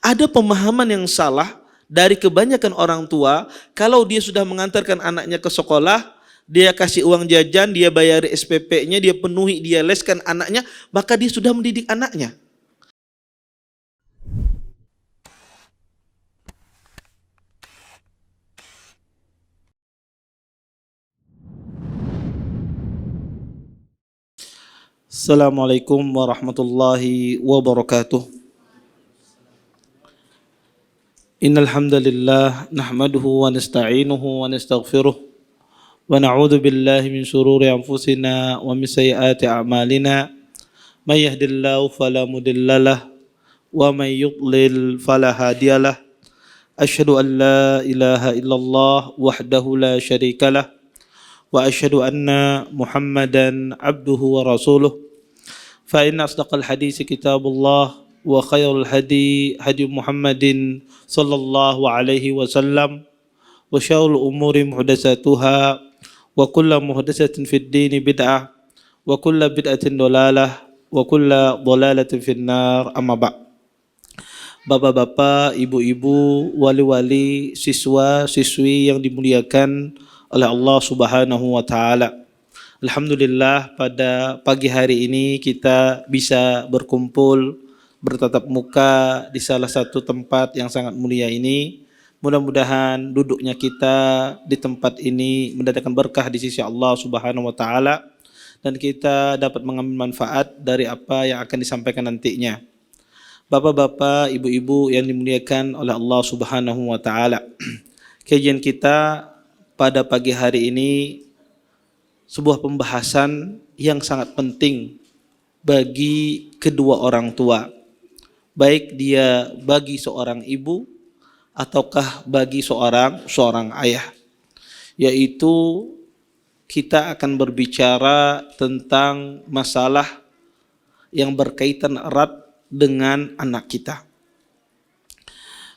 Ada pemahaman yang salah dari kebanyakan orang tua, kalau dia sudah mengantarkan anaknya ke sekolah, dia kasih uang jajan, dia bayari SPP-nya, dia penuhi, dia leskan anaknya, maka dia sudah mendidik anaknya. Assalamualaikum warahmatullahi wabarakatuh. Innal hamdalillah nahmaduhu wa nasta'inuhu wa nastaghfiruh wa na'udzu billahi min shururi anfusina wa min sayyiati a'malina. May yahdihillahu fala mudhillalah wa may yudlil fala hadiyalah. Asyhadu an la ilaha illallah wahdahu la syarikalah wa asyhadu anna Muhammadan abduhu wa rasuluh. Fa inna asdaqal hadits kitabullah wa khairul hadi hadi Muhammadin sallallahu alaihi wasallam wa syarrul umuri muhdatsatuha wa kullu muhdatsatin fid dini bid'ah wa kullu bid'atin dhalalah wa kullu dhalalatin finnar. Amma ba'd. Bapak-bapak, ibu-ibu, wali-wali, siswa-siswi yang dimuliakan oleh Allah Subhanahu wa taala. Alhamdulillah pada pagi hari ini kita bisa berkumpul bertatap muka di salah satu tempat yang sangat mulia ini. Mudah-mudahan duduknya kita di tempat ini mendatangkan berkah di sisi Allah Subhanahu wa taala dan kita dapat mengambil manfaat dari apa yang akan disampaikan nantinya. Bapak-bapak, ibu-ibu yang dimuliakan oleh Allah Subhanahu wa taala. Kajian kita pada pagi hari ini sebuah pembahasan yang sangat penting bagi kedua orang tua. Baik dia bagi seorang ibu ataukah bagi seorang ayah. Yaitu kita akan berbicara tentang masalah yang berkaitan erat dengan anak kita.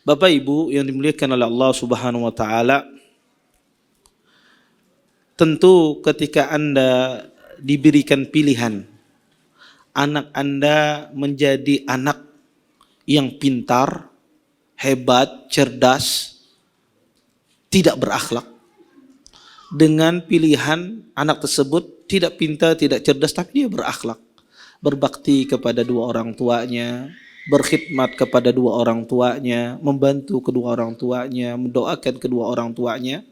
Bapak Ibu yang dimuliakan oleh Allah Subhanahu wa taala, tentu ketika Anda diberikan pilihan anak Anda menjadi anak yang pintar, hebat, cerdas, tidak berakhlak, dengan pilihan anak tersebut tidak pintar, tidak cerdas, tapi dia berakhlak, berbakti kepada dua orang tuanya, berkhidmat kepada dua orang tuanya, membantu kedua orang tuanya, mendoakan kedua orang tuanya.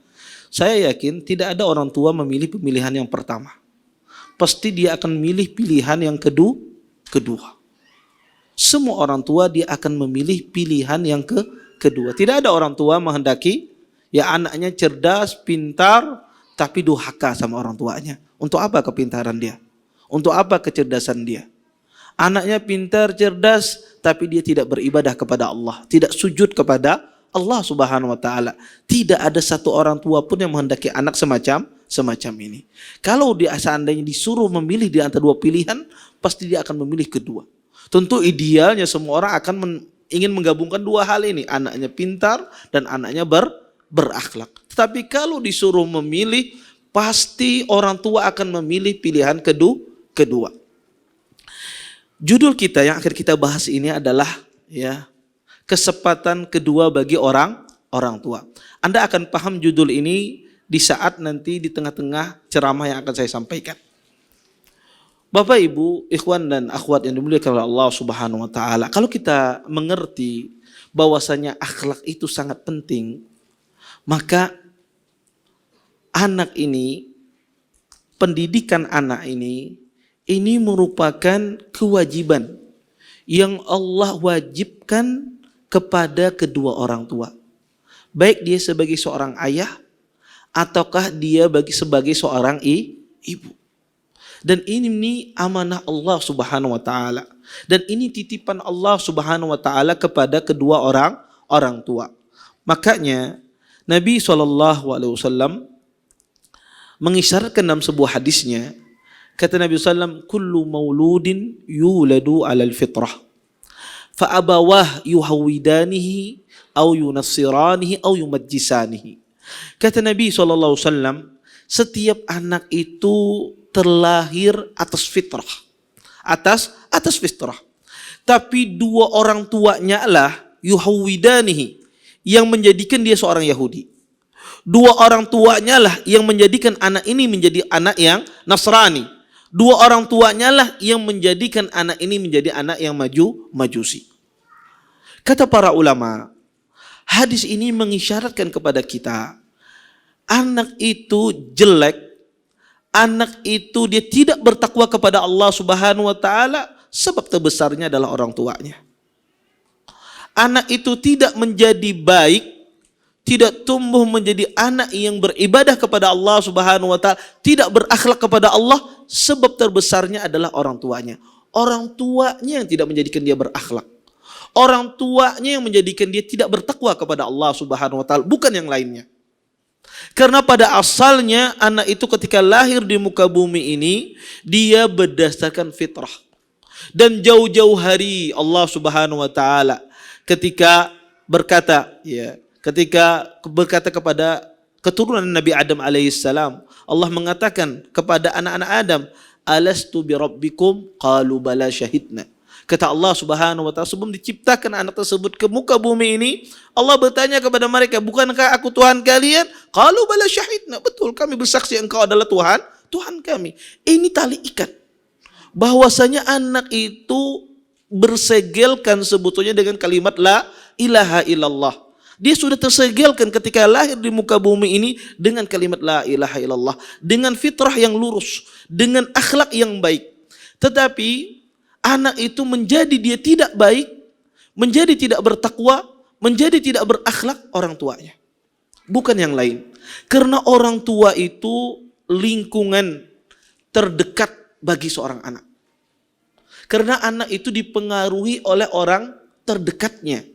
Saya yakin tidak ada orang tua memilih pemilihan yang pertama. Pasti dia akan memilih pilihan yang kedua. Semua orang tua dia akan memilih pilihan yang kedua. Tidak ada orang tua menghendaki ya anaknya cerdas, pintar, tapi durhaka sama orang tuanya. Untuk apa kepintaran dia? Untuk apa kecerdasan dia? Anaknya pintar, cerdas, tapi dia tidak beribadah kepada Allah, tidak sujud kepada Allah Subhanahu wa taala. Tidak ada satu orang tua pun yang menghendaki anak semacam ini. Kalau dia seandainya disuruh memilih di antara dua pilihan, pasti dia akan memilih kedua. Tentu idealnya semua orang akan ingin menggabungkan dua hal ini, anaknya pintar dan anaknya berakhlak. Tetapi kalau disuruh memilih, pasti orang tua akan memilih pilihan kedua. Judul kita yang akan kita bahas ini adalah kesempatan kedua bagi orang tua. Anda akan paham judul ini di saat nanti di tengah-tengah ceramah yang akan saya sampaikan. Bapak, Ibu, ikhwan dan akhwat yang dimuliakan oleh Allah Subhanahu wa taala, kalau kita mengerti bahwasanya akhlak itu sangat penting, maka anak ini, pendidikan anak ini merupakan kewajiban yang Allah wajibkan kepada kedua orang tua. Baik dia sebagai seorang ayah ataukah dia sebagai seorang ibu. Dan ini amanah Allah Subhanahu wa taala. Dan ini titipan Allah Subhanahu wa taala kepada kedua orang tua. Makanya Nabi SAW mengisyaratkan dalam sebuah hadisnya, kata Nabi SAW, kullu mauludin yuladu alal fitrah fa abawah yuhawidanihi au yunassiranihi au yumajjisanihi. Kata Nabi SAW, setiap anak itu terlahir atas fitrah, atas fitrah. Tapi dua orang tuanya lah yuhawwidanihi, yang menjadikan dia seorang Yahudi. Dua orang tuanya lah yang menjadikan anak ini menjadi anak yang Nasrani. Dua orang tuanya lah yang menjadikan anak ini menjadi anak yang majusi. Kata para ulama, hadis ini mengisyaratkan kepada kita, anak itu jelek, anak itu dia tidak bertakwa kepada Allah Subhanahu wa taala, sebab terbesarnya adalah orang tuanya. Anak itu tidak menjadi baik, tidak tumbuh menjadi anak yang beribadah kepada Allah Subhanahu wa taala, tidak berakhlak kepada Allah, sebab terbesarnya adalah orang tuanya. Orang tuanya yang tidak menjadikan dia berakhlak. Orang tuanya yang menjadikan dia tidak bertakwa kepada Allah Subhanahu wa taala, bukan yang lainnya. Karena pada asalnya anak itu ketika lahir di muka bumi ini, dia berdasarkan fitrah. Dan jauh-jauh hari Allah Subhanahu wa taala ketika berkata kepada keturunan Nabi Adam alaihissalam, Allah mengatakan kepada anak-anak Adam, alastu bi rabbikum qalu bala syahidna. Kata Allah Subhanahu wa taala, sebelum diciptakan anak tersebut ke muka bumi ini, Allah bertanya kepada mereka, bukankah aku Tuhan kalian? Qalu bala syahidna. Betul, kami bersaksi engkau adalah Tuhan kami. Ini tali ikat bahwasanya anak itu bersegelkan sebetulnya dengan kalimat la ilaha illallah. Dia sudah tersegelkan ketika lahir di muka bumi ini dengan kalimat la ilaha illallah, dengan fitrah yang lurus, dengan akhlak yang baik. Tetapi anak itu menjadi dia tidak baik, menjadi tidak bertakwa, menjadi tidak berakhlak orang tuanya, bukan yang lain. Karena orang tua itu lingkungan terdekat bagi seorang anak. Karena anak itu dipengaruhi oleh orang terdekatnya.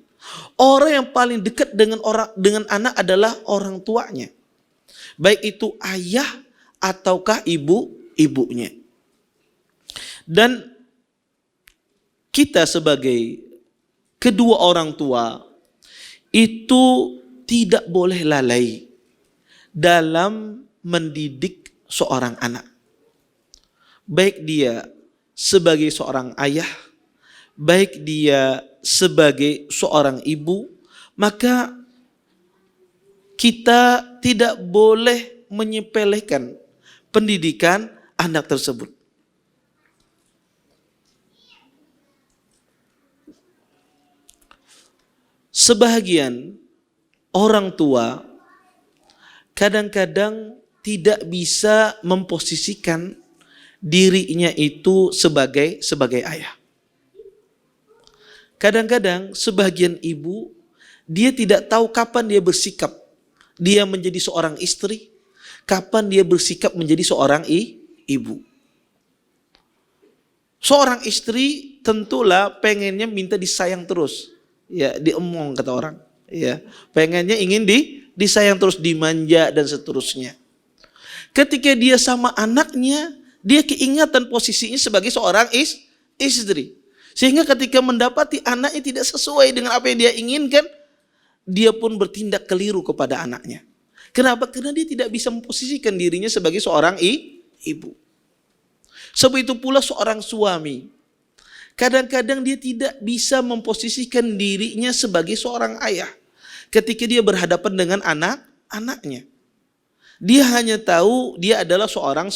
Orang yang paling dekat dengan anak adalah orang tuanya. Baik itu ayah ataukah ibunya. Dan kita sebagai kedua orang tua itu tidak boleh lalai dalam mendidik seorang anak. Baik dia sebagai seorang ayah, baik dia sebagai seorang ibu, maka kita tidak boleh menyepelekan pendidikan anak tersebut. Sebahagian orang tua kadang-kadang tidak bisa memposisikan dirinya itu sebagai ayah. Kadang-kadang sebagian ibu, dia tidak tahu kapan dia bersikap, dia menjadi seorang istri, kapan dia bersikap menjadi seorang ibu. Seorang istri tentulah pengennya minta disayang terus, ya, diemong kata orang, ya, pengennya ingin disayang terus, dimanja dan seterusnya. Ketika dia sama anaknya, dia keingatan posisinya sebagai seorang istri. Sehingga ketika mendapati anaknya tidak sesuai dengan apa yang dia inginkan, dia pun bertindak keliru kepada anaknya. Kenapa? Karena dia tidak bisa memposisikan dirinya sebagai seorang ibu. Sebab itu pula seorang suami, kadang-kadang dia tidak bisa memposisikan dirinya sebagai seorang ayah. Ketika dia berhadapan dengan anaknya, dia hanya tahu dia adalah seorang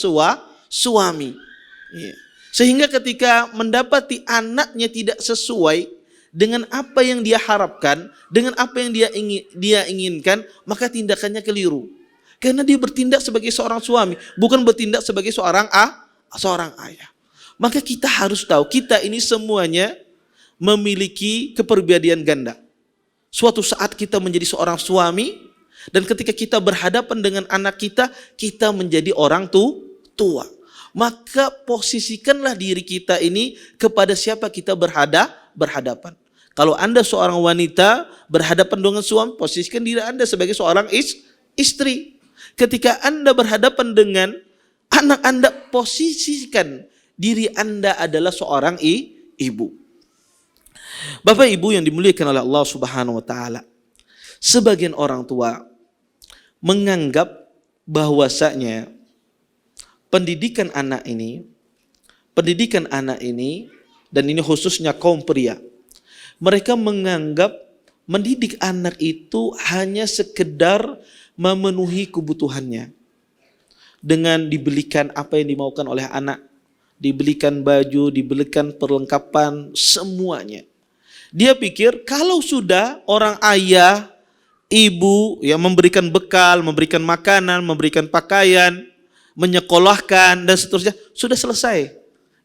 suami. Sehingga ketika mendapati anaknya tidak sesuai dengan apa yang dia harapkan, dengan apa yang dia inginkan, maka tindakannya keliru. Karena dia bertindak sebagai seorang suami, bukan bertindak sebagai seorang ayah. Maka kita harus tahu, kita ini semuanya memiliki kepribadian ganda. Suatu saat kita menjadi seorang suami, dan ketika kita berhadapan dengan anak kita, kita menjadi orang tua. Maka posisikanlah diri kita ini kepada siapa kita berhadapan. Kalau Anda seorang wanita berhadapan dengan suami, posisikan diri Anda sebagai seorang istri. Ketika Anda berhadapan dengan anak Anda, posisikan diri Anda adalah seorang ibu. Bapak Ibu yang dimuliakan oleh Allah Subhanahu wa taala, sebagian orang tua menganggap bahwasanya pendidikan anak ini, dan ini khususnya kaum pria, mereka menganggap mendidik anak itu hanya sekedar memenuhi kebutuhannya. Dengan dibelikan apa yang dimaukan oleh anak, dibelikan baju, dibelikan perlengkapan, semuanya. Dia pikir kalau sudah orang ayah, ibu yang memberikan bekal, memberikan makanan, memberikan pakaian, menyekolahkan dan seterusnya, sudah selesai.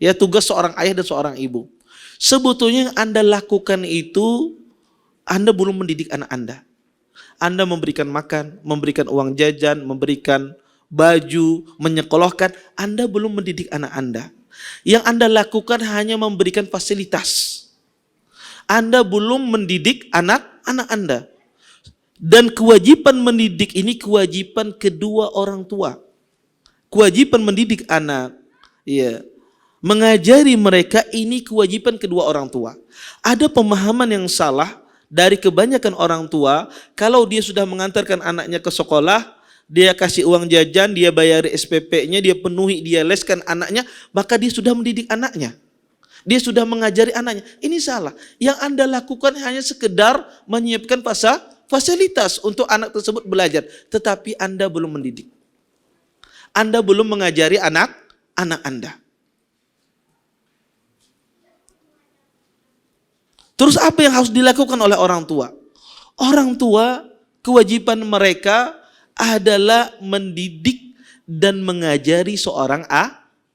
Ya, tugas seorang ayah dan seorang ibu. Sebetulnya yang Anda lakukan itu, Anda belum mendidik anak Anda. Anda memberikan makan, memberikan uang jajan, memberikan baju, menyekolahkan, Anda belum mendidik anak Anda. Yang Anda lakukan hanya memberikan fasilitas. Anda belum mendidik anak-anak Anda. Dan kewajiban mendidik ini kewajiban kedua orang tua. Kewajiban mendidik anak, ya, mengajari mereka ini kewajiban kedua orang tua. Ada pemahaman yang salah dari kebanyakan orang tua, kalau dia sudah mengantarkan anaknya ke sekolah, dia kasih uang jajan, dia bayar SPP-nya, dia penuhi, dia leskan anaknya, maka dia sudah mendidik anaknya. Dia sudah mengajari anaknya. Ini salah. Yang Anda lakukan hanya sekedar menyiapkan fasilitas untuk anak tersebut belajar. Tetapi Anda belum mendidik. Anda belum mengajari anak-anak Anda. Terus apa yang harus dilakukan oleh orang tua? Orang tua, kewajiban mereka adalah mendidik dan mengajari seorang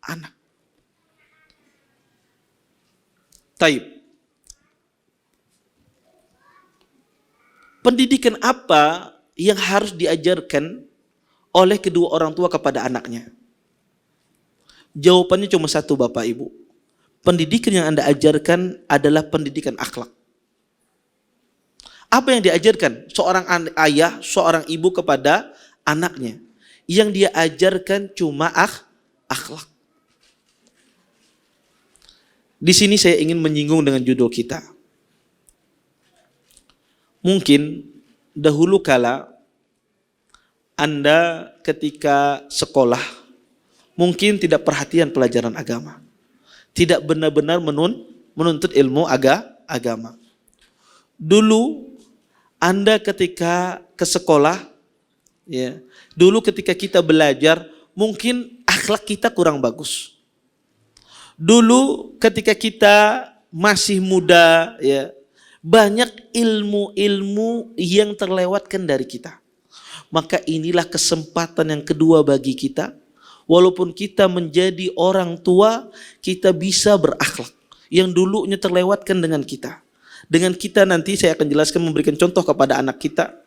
anak. Taib. Pendidikan apa yang harus diajarkan oleh kedua orang tua kepada anaknya? Jawabannya cuma satu, Bapak Ibu. Pendidikan yang Anda ajarkan adalah pendidikan akhlak. Apa yang diajarkan seorang ayah, seorang ibu kepada anaknya? Yang dia ajarkan cuma akhlak. Di sini saya ingin menyinggung dengan judul kita. Mungkin dahulu kala Anda ketika sekolah mungkin tidak perhatian pelajaran agama. Tidak benar-benar menuntut ilmu agama. Dulu Anda ketika ke sekolah, ya, dulu ketika kita belajar, mungkin akhlak kita kurang bagus. Dulu ketika kita masih muda, ya, banyak ilmu-ilmu yang terlewatkan dari kita. Maka inilah kesempatan yang kedua bagi kita. Walaupun kita menjadi orang tua, kita bisa berakhlak yang dulunya terlewatkan dengan kita. Dengan kita nanti saya akan jelaskan, memberikan contoh kepada anak kita.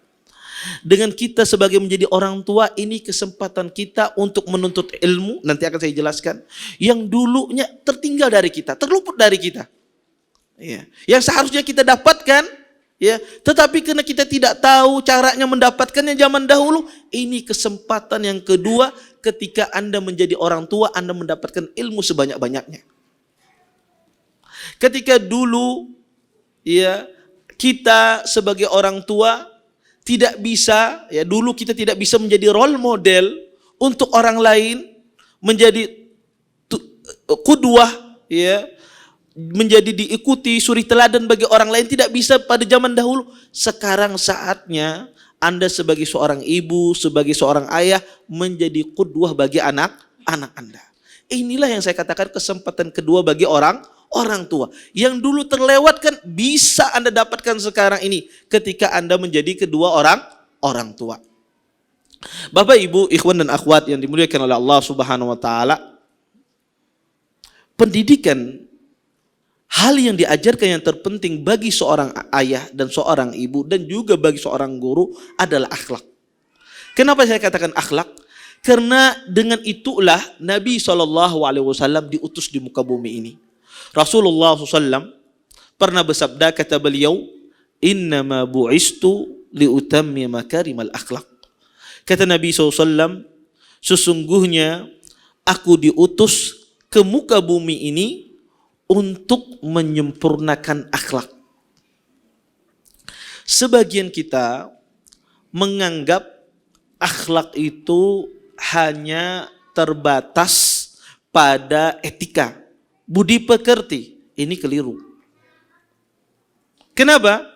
Dengan kita sebagai menjadi orang tua, ini kesempatan kita untuk menuntut ilmu, nanti akan saya jelaskan, yang dulunya tertinggal dari kita, terluput dari kita. Ya. Yang seharusnya kita dapatkan, ya, tetapi karena kita tidak tahu caranya mendapatkannya zaman dahulu, ini kesempatan yang kedua ketika Anda menjadi orang tua, Anda mendapatkan ilmu sebanyak-banyaknya. Ketika dulu, ya, kita sebagai orang tua tidak bisa, ya, dulu kita tidak bisa menjadi role model untuk orang lain, menjadi qudwah, ya, menjadi diikuti, suri teladan bagi orang lain, tidak bisa pada zaman dahulu. Sekarang saatnya Anda sebagai seorang ibu, sebagai seorang ayah menjadi qudwah bagi anak-anak Anda. Inilah yang saya katakan kesempatan kedua bagi orang tua. Yang dulu terlewatkan bisa Anda dapatkan sekarang ini ketika Anda menjadi kedua orang tua. Bapak, Ibu, ikhwan dan akhwat yang dimuliakan oleh Allah Subhanahu wa taala. Pendidikan, hal yang diajarkan yang terpenting bagi seorang ayah dan seorang ibu dan juga bagi seorang guru adalah akhlak. Kenapa saya katakan akhlak? Karena dengan itulah Nabi SAW diutus di muka bumi ini. Rasulullah SAW pernah bersabda, kata beliau, innama bu'istu liutammi makarimal akhlak. Kata Nabi SAW, sesungguhnya aku diutus ke muka bumi ini untuk menyempurnakan akhlak. Sebagian kita menganggap akhlak itu hanya terbatas pada etika, budi pekerti. Ini keliru. Kenapa?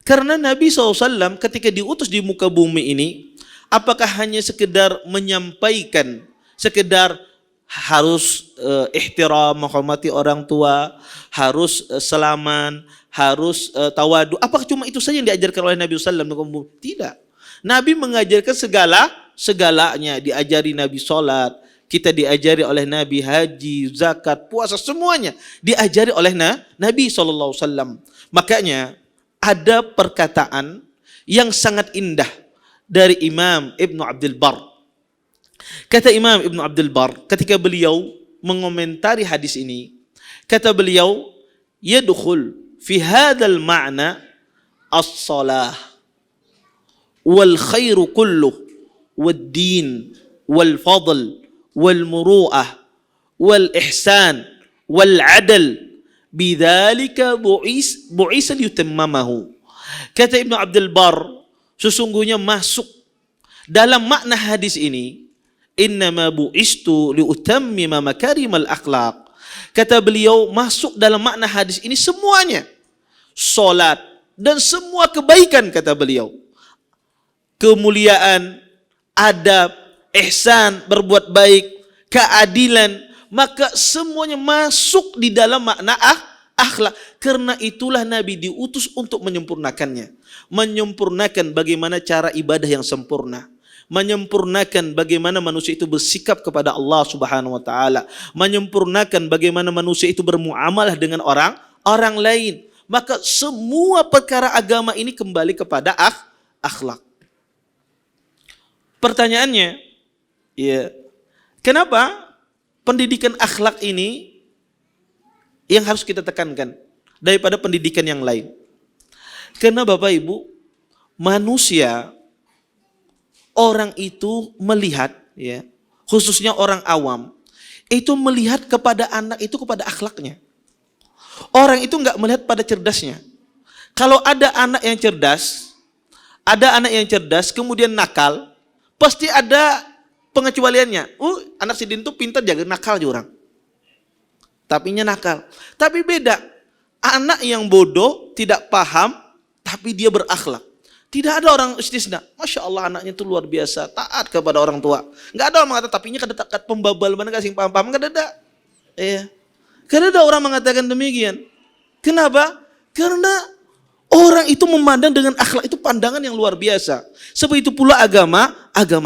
Karena Nabi SAW ketika diutus di muka bumi ini, apakah hanya sekedar menyampaikan, sekedar harus ihtiram, menghormati orang tua, harus salaman, harus tawadu. Apakah cuma itu saja yang diajarkan oleh Nabi SAW? Tidak. Nabi mengajarkan segalanya. Diajari Nabi sholat, kita diajari oleh Nabi haji, zakat, puasa, semuanya diajari oleh Nabi SAW. Makanya ada perkataan yang sangat indah dari Imam Ibn Abdul Bar. Kata Imam Ibn Abdul Bar ketika beliau mengomentari hadis ini, kata beliau, yadkhul fi hadzal ma'na as-salah wal khairu kulluh wad din wal fadl wal muru'ah wal ihsan wal adl bidzalika bu'isa liyutammamahu. Kata Ibnu Abdul Bar, sesungguhnya masuk dalam makna hadis ini, innama bu'istu liutammima makarimal akhlaq. Kata beliau, masuk dalam makna hadis ini semuanya. Salat dan semua kebaikan, kata beliau. Kemuliaan, adab, ihsan, berbuat baik, keadilan, maka semuanya masuk di dalam makna akhlak. Karena itulah Nabi diutus untuk menyempurnakannya. Menyempurnakan bagaimana cara ibadah yang sempurna. Menyempurnakan bagaimana manusia itu bersikap kepada Allah Subhanahu wa taala. Menyempurnakan bagaimana manusia itu bermuamalah dengan orang lain. Maka semua perkara agama ini kembali kepada akhlak. Pertanyaannya, ya, kenapa pendidikan akhlak ini yang harus kita tekankan daripada pendidikan yang lain? Karena Bapak Ibu, manusia, orang itu melihat, ya, khususnya orang awam, itu melihat kepada anak itu kepada akhlaknya. Orang itu nggak melihat pada cerdasnya. Kalau ada anak yang cerdas, kemudian nakal, pasti ada pengecualiannya. Anak si Din itu pintar, jaga nakal aja orang. Tapinya nakal. Tapi beda. Anak yang bodoh, tidak paham, tapi dia berakhlak. Tidak ada orang istisna. Masya Allah, anaknya itu luar biasa, taat kepada orang tua. Nggak ada orang mengatakan, tapinya kedekat pembabal, mana kasih paham-paham. Nggak ada. Iya. Karena ada orang mengatakan demikian. Kenapa? Karena orang itu memandang dengan akhlak itu pandangan yang luar biasa. Sebab itu pula agama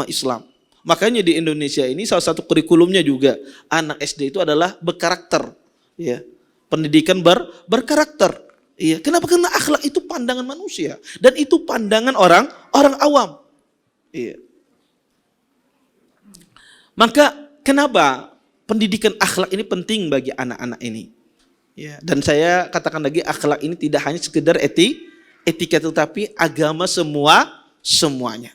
Islam. Makanya di Indonesia ini salah satu kurikulumnya juga anak SD itu adalah berkarakter, ya. Pendidikan berkarakter. Iya, kenapa? Karena akhlak itu pandangan manusia dan itu pandangan orang awam. Iya. Maka kenapa pendidikan akhlak ini penting bagi anak-anak ini? Ya, dan saya katakan lagi, akhlak ini tidak hanya sekedar etika, tetapi agama semuanya.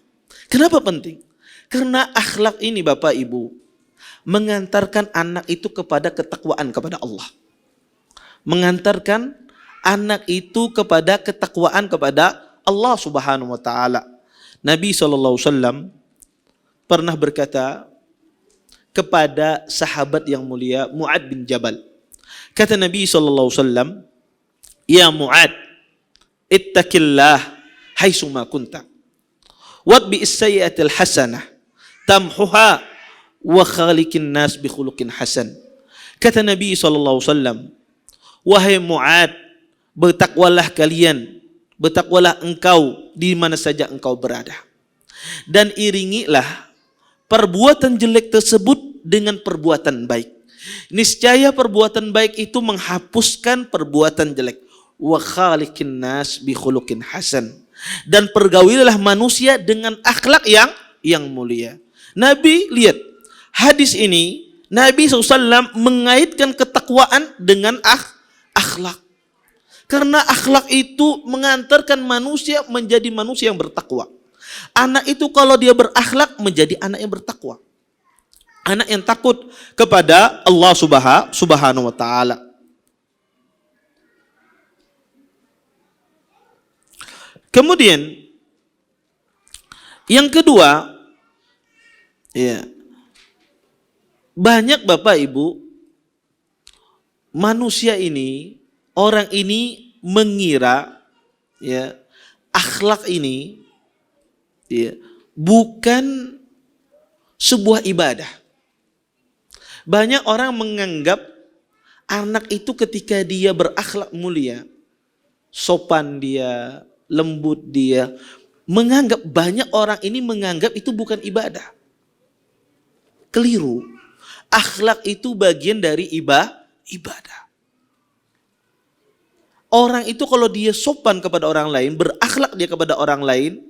Kenapa penting? Karena akhlak ini Bapak Ibu mengantarkan anak itu kepada ketakwaan kepada Allah. Mengantarkan anak itu kepada ketakwaan kepada Allah Subhanahu wa taala. Nabi SAW pernah berkata kepada sahabat yang mulia Mu'ad bin Jabal. Kata Nabi SAW, ya Mu'ad, ittaqillah haitsuma kunta. Wadbi'is sayyi'atil hasanah tamhuha wa khaliqin nas bi khuluqin hasan. Kata Nabi SAW, wahai Mu'ad, bertakwalah kalian, bertakwalah engkau di mana saja engkau berada. Dan iringilah perbuatan jelek tersebut dengan perbuatan baik. Niscaya perbuatan baik itu menghapuskan perbuatan jelek. Wa khaliqin nas bi khuluqin hasan. Dan pergaulilah manusia dengan akhlak yang mulia. Nabi, lihat, hadis ini Nabi SAW mengaitkan ketakwaan dengan akhlak. Karena akhlak itu mengantarkan manusia menjadi manusia yang bertakwa. Anak itu kalau dia berakhlak menjadi anak yang bertakwa. Anak yang takut kepada Allah Subhanahu wa taala. Kemudian yang kedua, ya, banyak Bapak Ibu manusia ini, orang ini mengira, ya, akhlak ini ya, bukan sebuah ibadah. Banyak orang menganggap anak itu ketika dia berakhlak mulia, sopan dia, lembut dia, banyak orang ini menganggap itu bukan ibadah. Keliru. Akhlak itu bagian dari ibadah. Orang itu kalau dia sopan kepada orang lain, berakhlak dia kepada orang lain,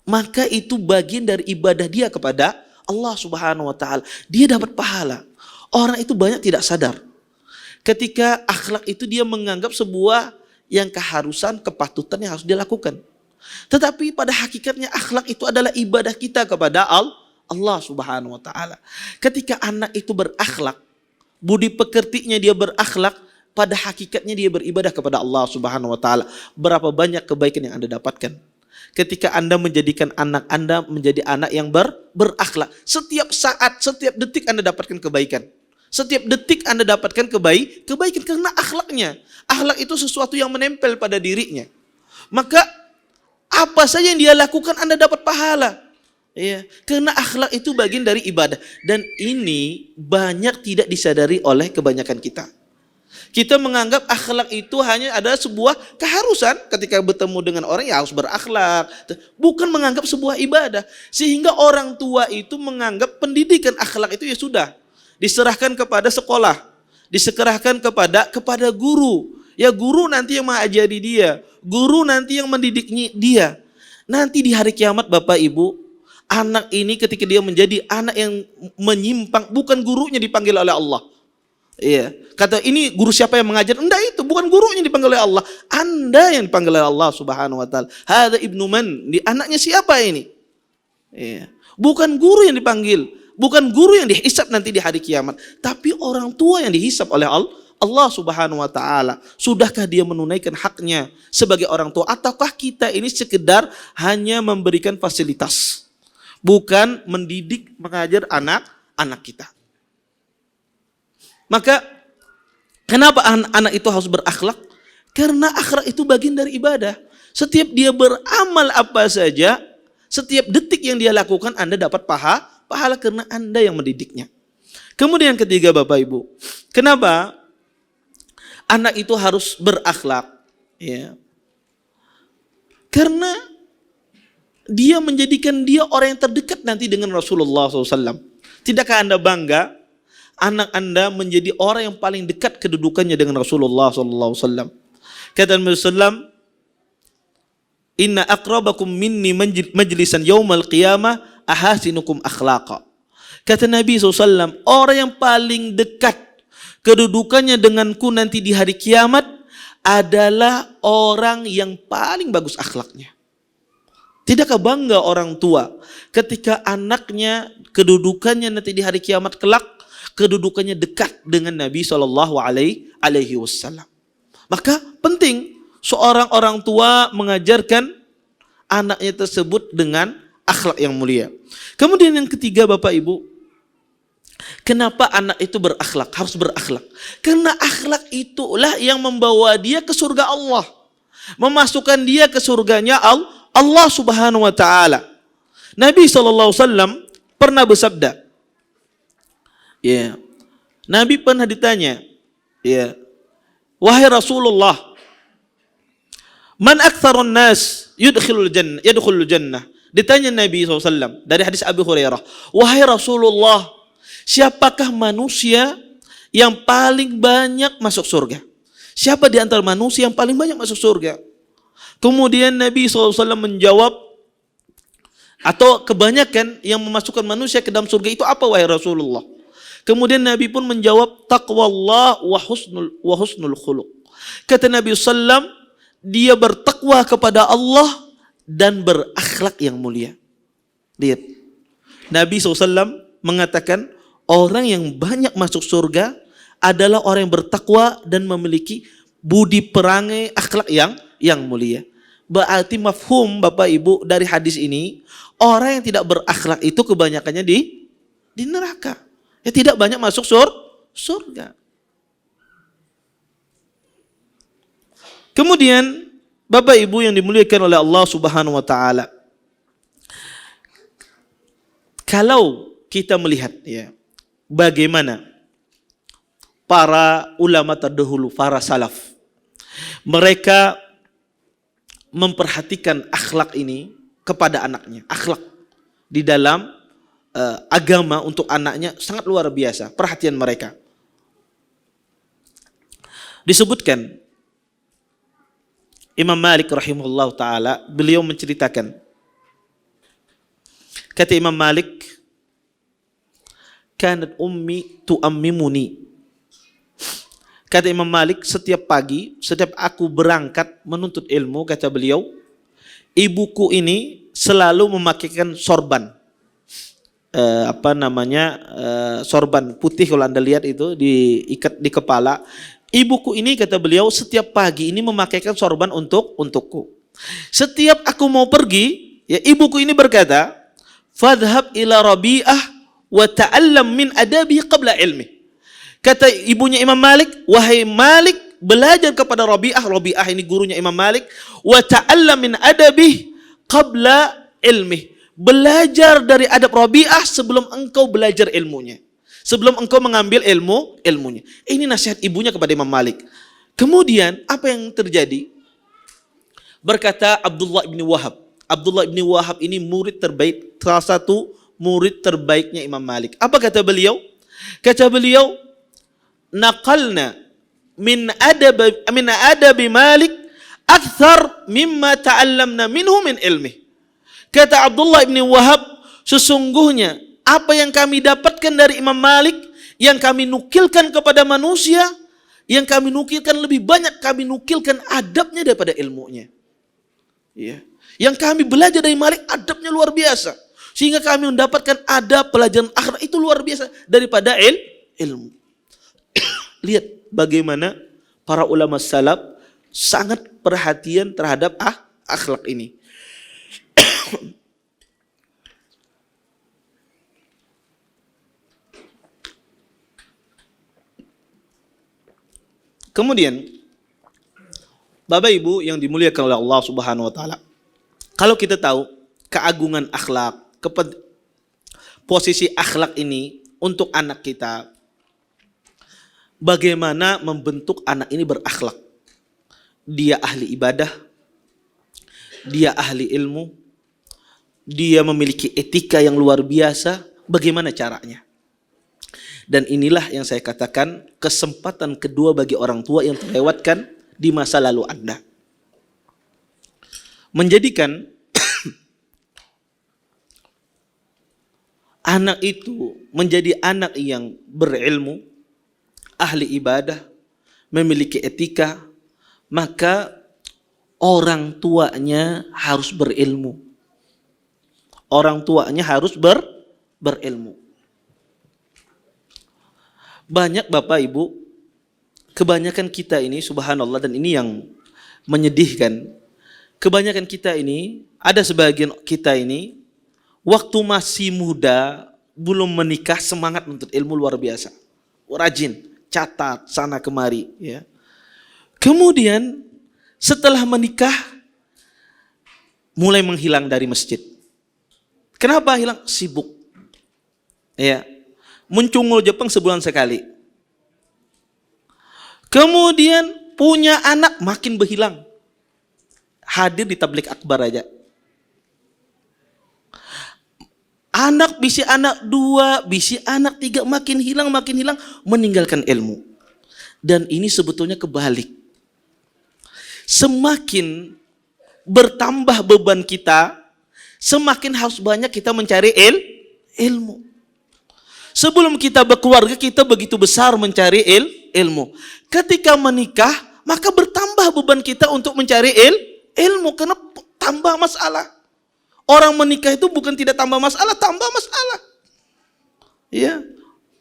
maka itu bagian dari ibadah dia kepada Allah Subhanahu wa taala. Dia dapat pahala. Orang itu banyak tidak sadar. Ketika akhlak itu dia menganggap sebuah yang keharusan, kepatutan yang harus dia lakukan. Tetapi pada hakikatnya akhlak itu adalah ibadah kita kepada Allah Subhanahu wa taala. Ketika anak itu berakhlak, budi pekertinya dia berakhlak, pada hakikatnya dia beribadah kepada Allah Subhanahu wa taala. Berapa banyak kebaikan yang Anda dapatkan ketika Anda menjadikan anak Anda menjadi anak yang berakhlak. Setiap saat, setiap detik Anda dapatkan kebaikan. Setiap detik Anda dapatkan kebaikan karena akhlaknya. Akhlak itu sesuatu yang menempel pada dirinya. Maka apa saja yang dia lakukan Anda dapat pahala. Ya, karena akhlak itu bagian dari ibadah. Dan ini banyak tidak disadari oleh kebanyakan kita. Kita menganggap akhlak itu hanya ada sebuah keharusan ketika bertemu dengan orang ya harus berakhlak. Bukan menganggap sebuah ibadah. Sehingga orang tua itu menganggap pendidikan akhlak itu ya sudah. Diserahkan kepada sekolah. Diserahkan kepada guru. Ya guru nanti yang mengajari dia. Guru nanti yang mendidik dia. Nanti di hari kiamat Bapak Ibu, anak ini ketika dia menjadi anak yang menyimpang, bukan gurunya dipanggil oleh Allah. Iya, kata ini guru siapa yang mengajar? Enggak, itu bukan gurunya dipanggil oleh Allah. Anda yang dipanggil oleh Allah Subhanahu wa taala. Hada ibnu man, anaknya siapa ini? Iya. Bukan guru yang dipanggil, bukan guru yang dihisap nanti di hari kiamat, tapi orang tua yang dihisap oleh Allah Subhanahu wa taala. Sudahkah dia menunaikan haknya sebagai orang tua, ataukah kita ini sekedar hanya memberikan fasilitas, bukan mendidik, mengajar anak-anak kita? Maka kenapa anak itu harus berakhlak? Karena akhlak itu bagian dari ibadah. Setiap dia beramal apa saja, setiap detik yang dia lakukan Anda dapat pahala karena Anda yang mendidiknya. Kemudian yang ketiga Bapak Ibu, kenapa anak itu harus berakhlak? Ya. Karena dia menjadikan dia orang yang terdekat nanti dengan Rasulullah SAW. Tidakkah Anda bangga anak Anda menjadi orang yang paling dekat kedudukannya dengan Rasulullah SAW? Kata Nabi SAW, inna aqrabakum minni majlisan yawmal qiyamah ahasinukum akhlaqa. Kata Nabi SAW, orang yang paling dekat kedudukannya denganku nanti di hari kiamat adalah orang yang paling bagus akhlaknya. Tidakkah bangga orang tua ketika anaknya kedudukannya nanti di hari kiamat kelak kedudukannya dekat dengan Nabi SAW. Maka penting seorang orang tua mengajarkan anaknya tersebut dengan akhlak yang mulia. Kemudian yang ketiga Bapak Ibu, kenapa anak itu berakhlak, harus berakhlak? Karena akhlak itulah yang membawa dia ke surga Allah, memasukkan dia ke surganya Allah Subhanahu wa taala. Nabi SAW pernah bersabda, ya, Nabi pernah ditanya, ya, wahai Rasulullah, man aktsarun nas yudkhulul jannah. Ditanya Nabi SAW dari hadis Abu Hurairah, wahai Rasulullah, siapakah manusia yang paling banyak masuk surga? Siapa di antara manusia yang paling banyak masuk surga? Kemudian Nabi SAW menjawab, atau kebanyakan yang memasukkan manusia ke dalam surga itu apa wahai Rasulullah? Kemudian Nabi pun menjawab, taqwallah wa husnul khuluq. Kata Nabi SAW, dia bertakwa kepada Allah dan berakhlak yang mulia. Lihat, Nabi SAW mengatakan orang yang banyak masuk surga adalah orang yang bertakwa dan memiliki budi perangai akhlak yang mulia. Berarti mafhum Bapak Ibu dari hadis ini, orang yang tidak berakhlak itu kebanyakannya di neraka. Ya tidak banyak masuk surga. Kemudian Bapak Ibu yang dimuliakan oleh Allah Subhanahu wa taala. Kalau kita melihat ya, bagaimana para ulama terdahulu, para salaf, mereka memperhatikan akhlak ini kepada anaknya. Akhlak di dalam agama untuk anaknya sangat luar biasa perhatian mereka. Disebutkan Imam Malik rahimahullah ta'ala, beliau menceritakan, kata Imam Malik, kanat ummi tuammimuni. Kata Imam Malik, setiap pagi, setiap aku berangkat menuntut ilmu, kata beliau, ibuku ini selalu memakaikan sorban. Sorban putih kalau Anda lihat itu diikat di kepala. Ibuku ini, kata beliau, setiap pagi ini memakaikan sorban untukku. Setiap aku mau pergi, ya ibuku ini berkata, fadhhab ila Rabi'ah wa ta'allam min adabi qabla ilmi. Kata ibunya Imam Malik, wahai Malik, belajar kepada Rabi'ah. Rabi'ah ini gurunya Imam Malik. Wa ta'allam min adabi qabla ilmi. Belajar dari adab Rabi'ah sebelum engkau belajar ilmunya. Sebelum engkau mengambil ilmunya. Ini nasihat ibunya kepada Imam Malik. Kemudian apa yang terjadi? Berkata Abdullah bin Wahab. Abdullah bin Wahab ini murid terbaik, salah satu murid terbaiknya Imam Malik. Apa kata beliau? Kata beliau, naqalna min adabi Malik akthar mimma ta'allamna minhu min ilmi. Kata Abdullah bin Wahab, sesungguhnya apa yang kami dapatkan dari Imam Malik, yang kami nukilkan kepada manusia, yang kami nukilkan lebih banyak, kami nukilkan adabnya daripada ilmunya. Ya. Yang kami belajar dari Malik, adabnya luar biasa. Sehingga kami mendapatkan adab pelajaran akhlak itu luar biasa daripada ilmu. Lihat bagaimana para ulama salaf sangat perhatian terhadap akhlak ini. Kemudian, Bapak Ibu yang dimuliakan oleh Allah Subhanahu wa taala. Kalau kita tahu keagungan akhlak, posisi akhlak ini untuk anak kita, bagaimana membentuk anak ini berakhlak. Dia ahli ibadah, dia ahli ilmu, dia memiliki etika yang luar biasa, bagaimana caranya? Dan inilah yang saya katakan kesempatan kedua bagi orang tua yang terlewatkan di masa lalu Anda. Menjadikan anak itu menjadi anak yang berilmu, ahli ibadah, memiliki etika, maka orang tuanya harus berilmu. Orang tuanya harus berilmu. Banyak Bapak Ibu, kebanyakan kita ini subhanallah, dan ini yang menyedihkan. Kebanyakan kita ini, ada sebagian kita ini, waktu masih muda, belum menikah, semangat untuk ilmu luar biasa. Rajin, catat, sana kemari. Ya. Kemudian setelah menikah, mulai menghilang dari masjid. Kenapa hilang? Sibuk. Ya. Mencungul Jepang sebulan sekali. Kemudian punya anak makin berhilang. Hadir di tablik akbar aja. Anak bisi anak 2, bisi anak 3 makin hilang, meninggalkan ilmu. Dan ini sebetulnya kebalik. Semakin bertambah beban kita, semakin harus banyak kita mencari ilmu. Sebelum kita berkeluarga, kita begitu besar mencari ilmu. Ketika menikah, maka bertambah beban kita untuk mencari ilmu, karena tambah masalah. Orang menikah itu bukan tidak tambah masalah, tambah masalah. Ya.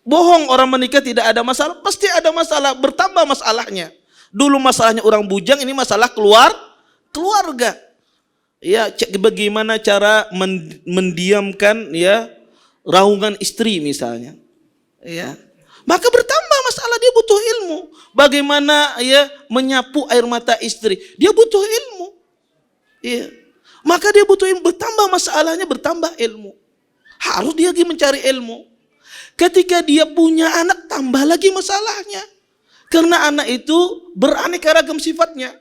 Bohong orang menikah tidak ada masalah, pasti ada masalah, bertambah masalahnya. Dulu masalahnya orang bujang, ini masalah keluarga. Ya, bagaimana cara mendiamkan ya raungan istri misalnya, ya, maka bertambah masalah, dia butuh ilmu. Bagaimana ya menyapu air mata istri, dia butuh ilmu. Iya. Maka dia butuh ilmu, bertambah masalahnya, bertambah ilmu. Harus dia lagi mencari ilmu. Ketika dia punya anak, tambah lagi masalahnya. Karena anak itu beraneka ragam sifatnya.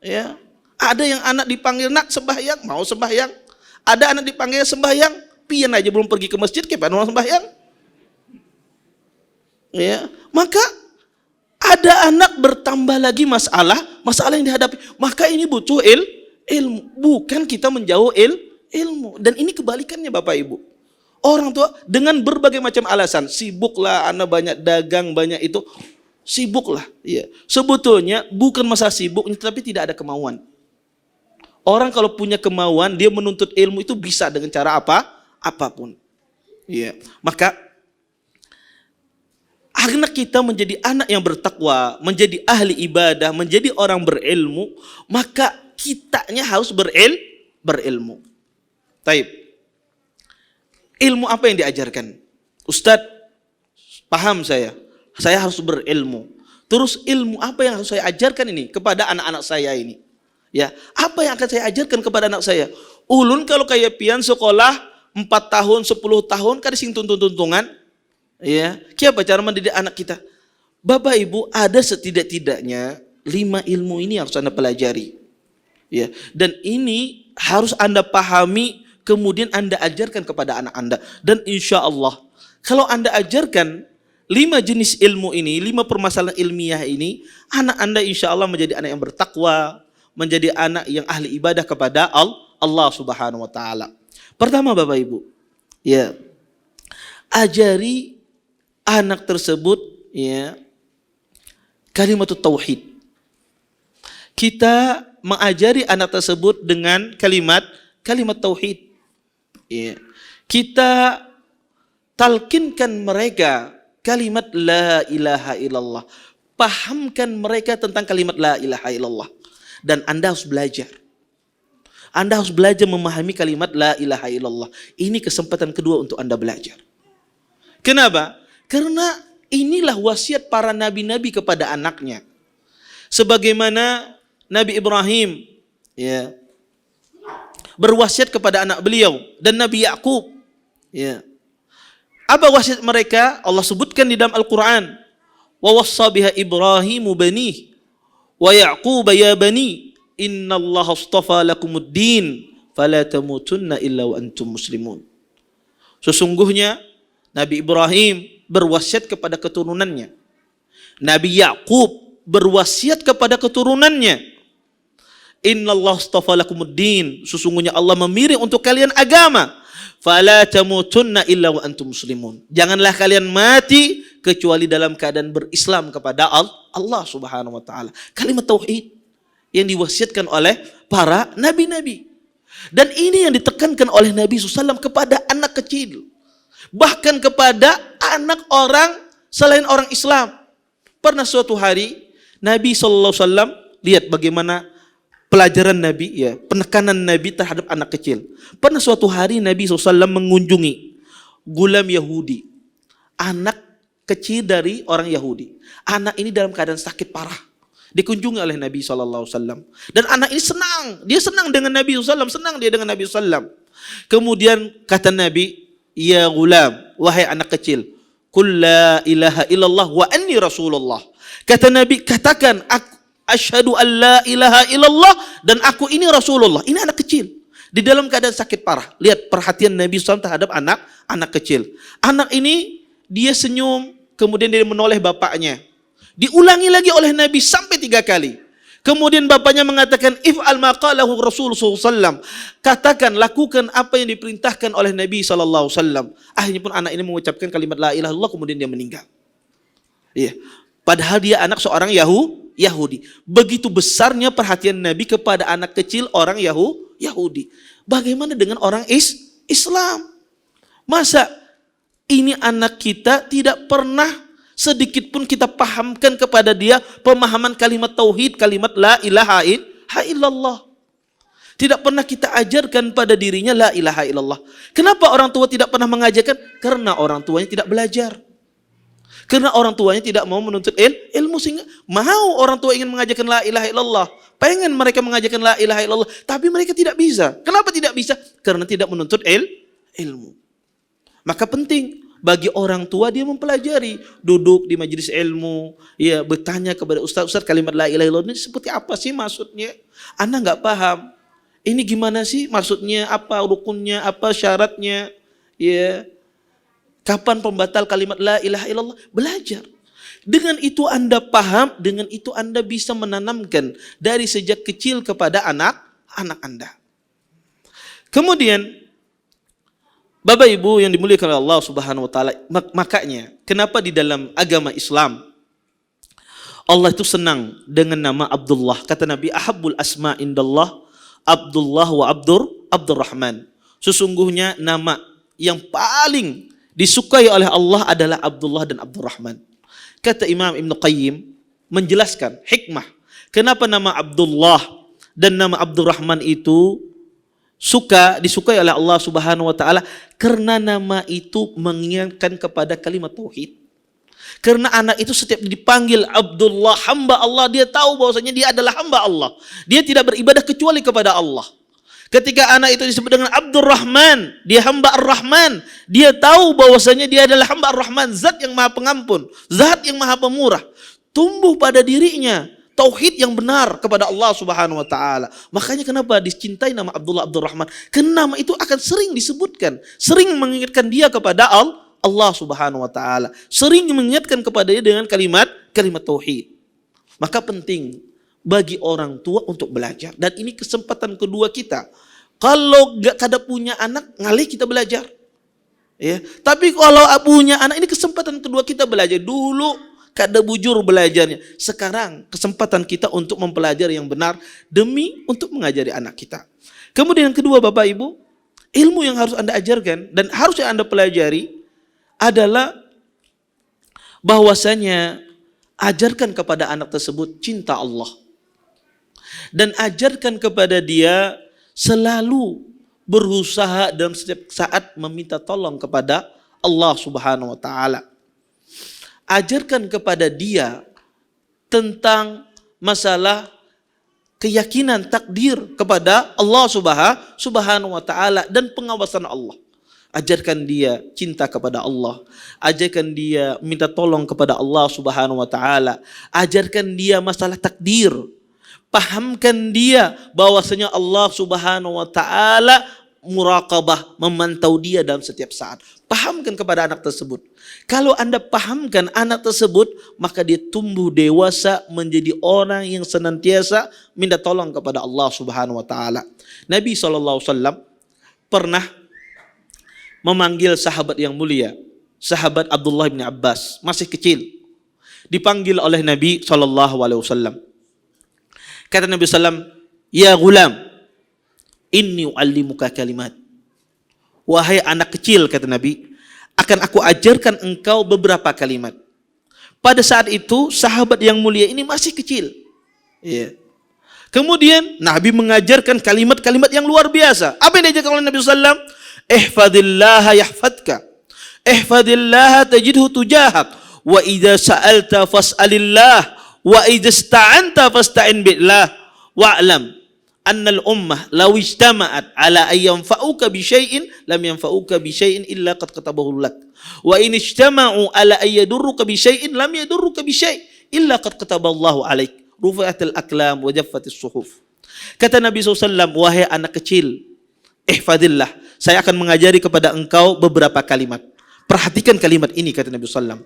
Ya. Ada yang anak dipanggil nak sembahyang, mau sembahyang. Ada anak dipanggil sembahyang, pian aja belum pergi ke masjid, kapan orang sembahyang. Ya. Maka ada anak bertambah lagi masalah yang dihadapi. Maka ini butuh ilmu, bukan kita menjauh ilmu. Dan ini kebalikannya Bapak Ibu. Orang tua dengan berbagai macam alasan, sibuklah, anak banyak dagang, banyak itu, sibuklah. Ya. Sebetulnya bukan masalah sibuk, tapi tidak ada kemauan. Orang kalau punya kemauan, dia menuntut ilmu itu bisa dengan cara apapun. Ya. Maka anak kita menjadi anak yang bertakwa, menjadi ahli ibadah, menjadi orang berilmu, maka kitanya harus berilmu. Taib. Ilmu apa yang diajarkan? Ustadz, paham saya harus berilmu. Terus ilmu apa yang harus saya ajarkan ini kepada anak-anak saya ini? Ya, apa yang akan saya ajarkan kepada anak saya? Ulun kalau kayak pian sekolah 4 tahun, 10 tahun, kada sing tuntungan. Ya, kiapa cara mendidik anak kita? Bapak Ibu, ada setidak-tidaknya 5 ilmu ini harus Anda pelajari. Ya, dan ini harus Anda pahami, kemudian Anda ajarkan kepada anak Anda. Dan insya Allah, kalau Anda ajarkan 5 jenis ilmu ini, 5 permasalahan ilmiah ini, anak Anda insya Allah menjadi anak yang bertakwa, menjadi anak yang ahli ibadah kepada Allah Subhanahu wa taala. Pertama Bapak Ibu, ya, ajari anak tersebut ya kalimat tauhid. Kita mengajari anak tersebut dengan kalimat tauhid. Ya. Kita talkinkan mereka kalimat la ilaha illallah. Pahamkan mereka tentang kalimat la ilaha illallah. Dan Anda harus belajar. Anda harus belajar memahami kalimat la ilaha illallah. Ini kesempatan kedua untuk Anda belajar. Kenapa? Karena inilah wasiat para nabi-nabi kepada anaknya. Sebagaimana Nabi Ibrahim ya, berwasiat kepada anak beliau dan Nabi Yakub. Ya. Apa wasiat mereka? Allah sebutkan di dalam Al-Quran. Wa wassa biha Ibrahimu banih wa Yaqub ya bani innallaha astafa lakumuddin fala tamutunna illa wa antum muslimun. Sesungguhnya Nabi Ibrahim berwasiat kepada keturunannya. Nabi Yaqub berwasiat kepada keturunannya. Innallaha astafa lakumuddin, sesungguhnya Allah memilih untuk kalian agama. Fala tamutunna illa wa antum muslimun. Janganlah kalian mati kecuali dalam keadaan berislam kepada Allah Subhanahu wa taala. Kalimat tauhid yang diwasiatkan oleh para nabi-nabi. Dan ini yang ditekankan oleh Nabi SAW kepada anak kecil. Bahkan kepada anak orang selain orang Islam. Pernah suatu hari Nabi SAW lihat bagaimana pelajaran Nabi, ya, penekanan Nabi terhadap anak kecil. Pernah suatu hari Nabi SAW mengunjungi gulam Yahudi, anak kecil dari orang Yahudi. Anak ini dalam keadaan sakit parah. Dikunjungi oleh Nabi SAW. Dan anak ini senang. Dia senang dengan Nabi SAW. Senang dia dengan Nabi SAW. Kemudian kata Nabi, ya gulam, wahai anak kecil, qul la ilaha illallah wa anni rasulullah. Kata Nabi, katakan, asyhadu an la ilaha illallah dan aku ini Rasulullah. Ini anak kecil di dalam keadaan sakit parah. Lihat perhatian Nabi SAW terhadap anak kecil. Anak ini dia senyum, kemudian dia menoleh bapaknya. Diulangi lagi oleh Nabi sampai 3 kali. Kemudian bapaknya mengatakan, if'al ma qalahu Rasul SAW. Katakan, lakukan apa yang diperintahkan oleh Nabi SAW. Akhirnya pun anak ini mengucapkan kalimat la ilaha illallah, kemudian dia meninggal. Iya. Padahal dia anak seorang Yahudi. Begitu besarnya perhatian Nabi kepada anak kecil orang Yahudi. Bagaimana dengan orang Islam? Masa ini anak kita tidak pernah sedikit pun kita pahamkan kepada dia pemahaman kalimat tauhid, kalimat la ilaha illallah. Tidak pernah kita ajarkan pada dirinya la ilaha illallah. Kenapa orang tua tidak pernah mengajarkan? Karena orang tuanya tidak belajar. Karena orang tuanya tidak mau menuntut ilmu, sehingga mau orang tua ingin mengajarkan la ilaha illallah, pengen mereka mengajarkan la ilaha illallah, tapi mereka tidak bisa. Kenapa tidak bisa? Karena tidak menuntut ilmu. Maka penting bagi orang tua dia mempelajari, duduk di majelis ilmu, ya bertanya kepada ustaz kalimat la ilaha illallah ini seperti apa sih maksudnya? Anak nggak paham. Ini gimana sih maksudnya? Apa rukunnya? Apa syaratnya? Ya. Kapan pembatal kalimat la ilaha illallah? Belajar. Dengan itu Anda paham, dengan itu Anda bisa menanamkan dari sejak kecil kepada anak-anak Anda. Kemudian, Bapak Ibu yang dimuliakan oleh Allah Subhanahu wa taala, makanya kenapa di dalam agama Islam Allah itu senang dengan nama Abdullah. Kata Nabi, ahabbul asma indallah Abdullah wa Abdurrahman. Sesungguhnya nama yang paling disukai oleh Allah adalah Abdullah dan Abdurrahman. Kata Imam Ibn Qayyim menjelaskan hikmah kenapa nama Abdullah dan nama Abdurrahman itu disukai oleh Allah Subhanahu wa taala, karena nama itu mengingatkan kepada kalimat tauhid. Karena anak itu setiap dipanggil Abdullah, hamba Allah, dia tahu bahwasanya dia adalah hamba Allah. Dia tidak beribadah kecuali kepada Allah. Ketika anak itu disebut dengan Abdurrahman, dia hamba Ar-Rahman, dia tahu bahwasanya dia adalah hamba Ar-Rahman, zat yang maha pengampun, zat yang maha pemurah. Tumbuh pada dirinya tauhid yang benar kepada Allah Subhanahu wa taala. Makanya kenapa dicintai nama Abdullah Abdurrahman? Karena nama itu akan sering disebutkan, sering mengingatkan dia kepada Allah Subhanahu wa taala, sering mengingatkan kepada dia dengan kalimat tauhid. Maka penting bagi orang tua untuk belajar, dan ini kesempatan kedua kita. Kalau gak kada punya anak, ngalih kita belajar. Ya, tapi kalau punya anak, ini kesempatan kedua kita belajar. Dulu kada bujur belajarnya. Sekarang kesempatan kita untuk mempelajari yang benar demi untuk mengajari anak kita. Kemudian yang kedua Bapak Ibu, ilmu yang harus Anda ajarkan dan harus Anda pelajari adalah bahwasanya ajarkan kepada anak tersebut cinta Allah. Dan ajarkan kepada dia selalu berusaha dalam setiap saat meminta tolong kepada Allah Subhanahu wa taala. Ajarkan kepada dia tentang masalah keyakinan takdir kepada Allah Subhanahu wa taala dan pengawasan Allah. Ajarkan dia cinta kepada Allah. Ajarkan dia minta tolong kepada Allah Subhanahu wa taala. Ajarkan dia masalah takdir. Pahamkan dia bahwasanya Allah Subhanahu wa taala muraqabah, memantau dia dalam setiap saat. Pahamkan kepada anak tersebut. Kalau Anda pahamkan anak tersebut, maka dia tumbuh dewasa menjadi orang yang senantiasa minta tolong kepada Allah Subhanahu wa taala. Nabi SAW pernah memanggil sahabat yang mulia, sahabat Abdullah bin Abbas, masih kecil. Dipanggil oleh Nabi SAW. Kata Nabi SAW, ya gulam, inni u'allimuka kalimat. Wahai anak kecil, kata Nabi, akan aku ajarkan engkau beberapa kalimat. Pada saat itu sahabat yang mulia ini masih kecil. Ya. Kemudian Nabi mengajarkan kalimat-kalimat yang luar biasa. Apa yang diajarkan oleh Nabi SAW? Ihfadillaha yahfadka, ihfadillaha tajidhu tujahak, wa idza sa'alta fas'alillah, wa idza ista'anta fasta'in billah, wa'lam annal ummah law ijtama'at ala ay yanfa'uka bi syai'in lam yanfa'uka bi syai'in illa qad katabahu lak, wa in ijtama'u ala ay yadurruka bi syai'in lam yadurruka bi syai' illa qad kataballahu alaik, rufi'atil aqlam wa jaffatis suhuf. Kata Nabi SAW, wahai anak kecil, ihfadillah, saya akan mengajari kepada engkau beberapa kalimat. Perhatikan kalimat ini, kata Nabi SAW.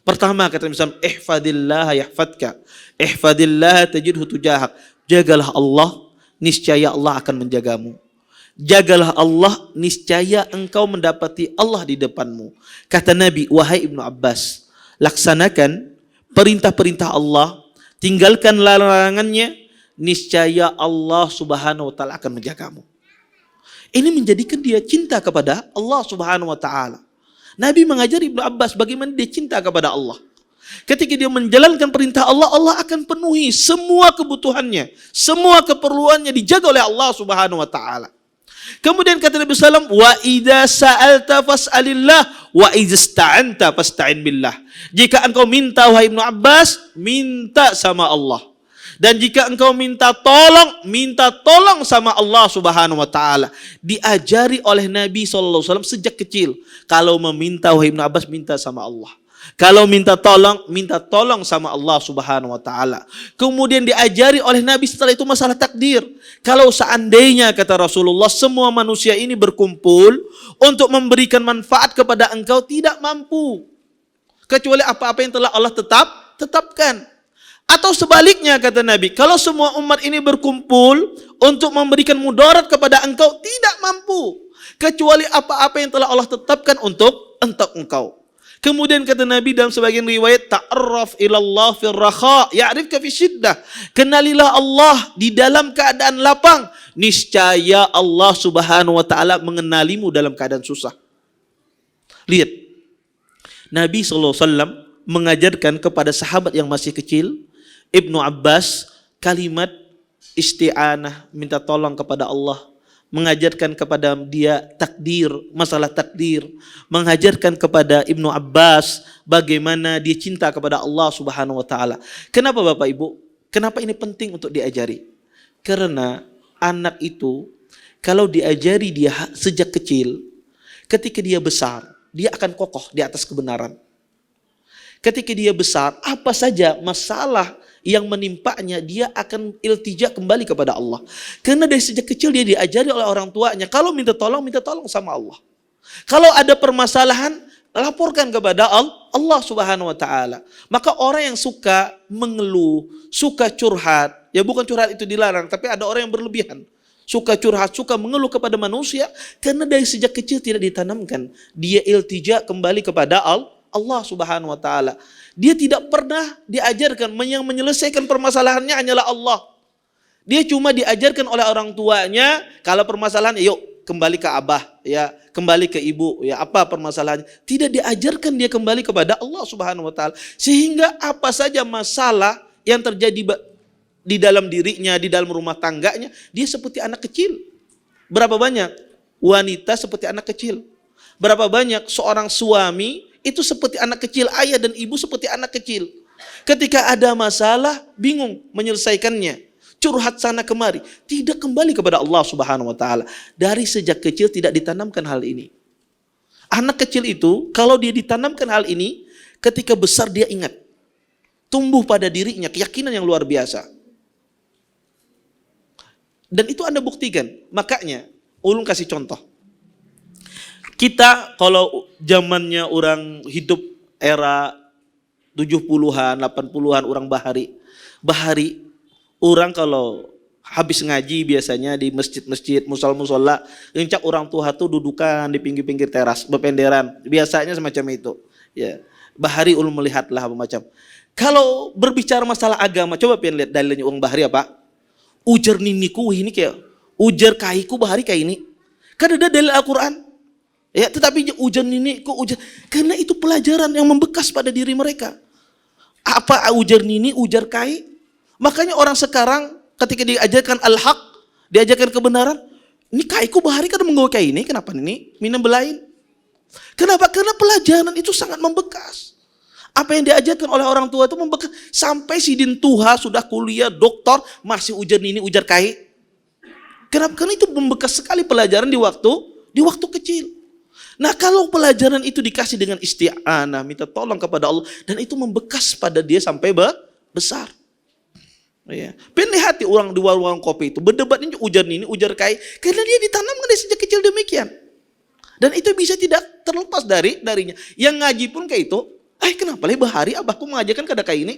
Pertama, kata Nabi SAW, ihfadillah yahfadka, ihfadillah tajidhu tujahak. Jagalah Allah, niscaya Allah akan menjagamu. Jagalah Allah, niscaya engkau mendapati Allah di depanmu. Kata Nabi, wahai Ibnu Abbas, laksanakan perintah-perintah Allah, tinggalkan larangannya, niscaya Allah Subhanahu wa taala akan menjagamu. Ini menjadikan dia cinta kepada Allah Subhanahu wa taala. Nabi mengajari Ibnu Abbas bagaimana dia cinta kepada Allah. Ketika dia menjalankan perintah Allah, Allah akan penuhi semua kebutuhannya, semua keperluannya dijaga oleh Allah Subhanahu wa taala. Kemudian kata Nabi SAW, wa idza sa'alta fas'alillah wa idza ista'anta fasta'in billah. Jika engkau minta wahai Ibnu Abbas, minta sama Allah. Dan jika engkau minta tolong sama Allah Subhanahu wa taala. Diajari oleh Nabi SAW sejak kecil. Kalau meminta wahai Ibnu Abbas, minta sama Allah. Kalau minta tolong sama Allah Subhanahu wa taala. Kemudian diajari oleh Nabi setelah itu masalah takdir. Kalau seandainya kata Rasulullah semua manusia ini berkumpul untuk memberikan manfaat kepada engkau, tidak mampu. Kecuali apa-apa yang telah Allah tetapkan. Atau sebaliknya kata Nabi, kalau semua umat ini berkumpul untuk memberikan mudarat kepada engkau, tidak mampu. Kecuali apa-apa yang telah Allah tetapkan untuk engkau. Kemudian kata Nabi dalam sebagian riwayat, ta'arraf ilallah fil rakha, ya'rifka fi syiddah. Kenalilah Allah di dalam keadaan lapang, niscaya Allah Subhanahu wa taala mengenalimu dalam keadaan susah. Lihat, Nabi SAW mengajarkan kepada sahabat yang masih kecil, Ibnu Abbas, kalimat isti'anah, minta tolong kepada Allah. Mengajarkan kepada dia takdir, masalah takdir. Mengajarkan kepada Ibnu Abbas bagaimana dia cinta kepada Allah Subhanahu wa taala. Kenapa Bapak Ibu? Kenapa ini penting untuk diajari? Karena anak itu kalau diajari dia sejak kecil, ketika dia besar, dia akan kokoh di atas kebenaran. Ketika dia besar, apa saja masalah yang menimpanya, dia akan iltija kembali kepada Allah. Karena dari sejak kecil dia diajari oleh orang tuanya, kalau minta tolong sama Allah. Kalau ada permasalahan, laporkan kepada Allah Subhanahu wa taala. Maka orang yang suka mengeluh, suka curhat, ya bukan curhat itu dilarang, tapi ada orang yang berlebihan. Suka curhat, suka mengeluh kepada manusia, karena dari sejak kecil tidak ditanamkan. Dia iltija kembali kepada Allah Subhanahu wa taala. Dia tidak pernah diajarkan yang menyelesaikan permasalahannya hanyalah Allah. Dia cuma diajarkan oleh orang tuanya, kalau permasalahan yuk kembali ke abah, ya, kembali ke ibu, ya, apa permasalahannya? Tidak diajarkan dia kembali kepada Allah Subhanahu wa taala. Sehingga apa saja masalah yang terjadi di dalam dirinya, di dalam rumah tangganya, dia seperti anak kecil. Berapa banyak wanita seperti anak kecil? Berapa banyak seorang suami itu seperti anak kecil, ayah dan ibu seperti anak kecil. Ketika ada masalah, bingung menyelesaikannya. Curhat sana kemari, tidak kembali kepada Allah Subhanahu wa taala. Dari sejak kecil tidak ditanamkan hal ini. Anak kecil itu kalau dia ditanamkan hal ini, ketika besar dia ingat. Tumbuh pada dirinya keyakinan yang luar biasa. Dan itu Anda buktikan. Makanya, ulun kasih contoh. Kita kalau zamannya orang hidup era 70-an, 80-an orang Bahari. Bahari, orang kalau habis ngaji biasanya di masjid-masjid, musola-musola, encak orang tua tuh dudukan di pinggir-pinggir teras, berpenderan. Biasanya semacam itu. Ya. Bahari ulun melihatlah macam. Kalau berbicara masalah agama, coba pengen lihat dalilnya orang Bahari apa? Ujar niniku ini kayak, ujar kaiku Bahari kayak ini. Kan ada dalil Al-Quran. Ya, tetapi ujar niniku, ujar, karena itu pelajaran yang membekas pada diri mereka. Apa ujar nini, ujar kai? Makanya orang sekarang ketika diajarkan al-haq, diajarkan kebenaran, ini kaiku Bahari kan menggawa kayak ini, kenapa ini minum belain? Kenapa? Karena pelajaran itu sangat membekas. Apa yang diajarkan oleh orang tua itu membekas. Sampai sidin tuha sudah kuliah, doktor, masih ujar nini, ujar kai. Kenapa? Karena itu membekas sekali pelajaran di waktu kecil. Nah, kalau pelajaran itu dikasih dengan isti'anah, minta tolong kepada Allah, dan itu membekas pada dia sampai besar. Ya. Pilih hati orang di warung kopi itu berdebat ini ujar ini, ujar kai, karena dia ditanamkan dari sejak kecil demikian. Dan itu bisa tidak terlepas darinya. Yang ngaji pun kayak itu, kenapa leh Bahari abahku mengajarkan kada kayak ini?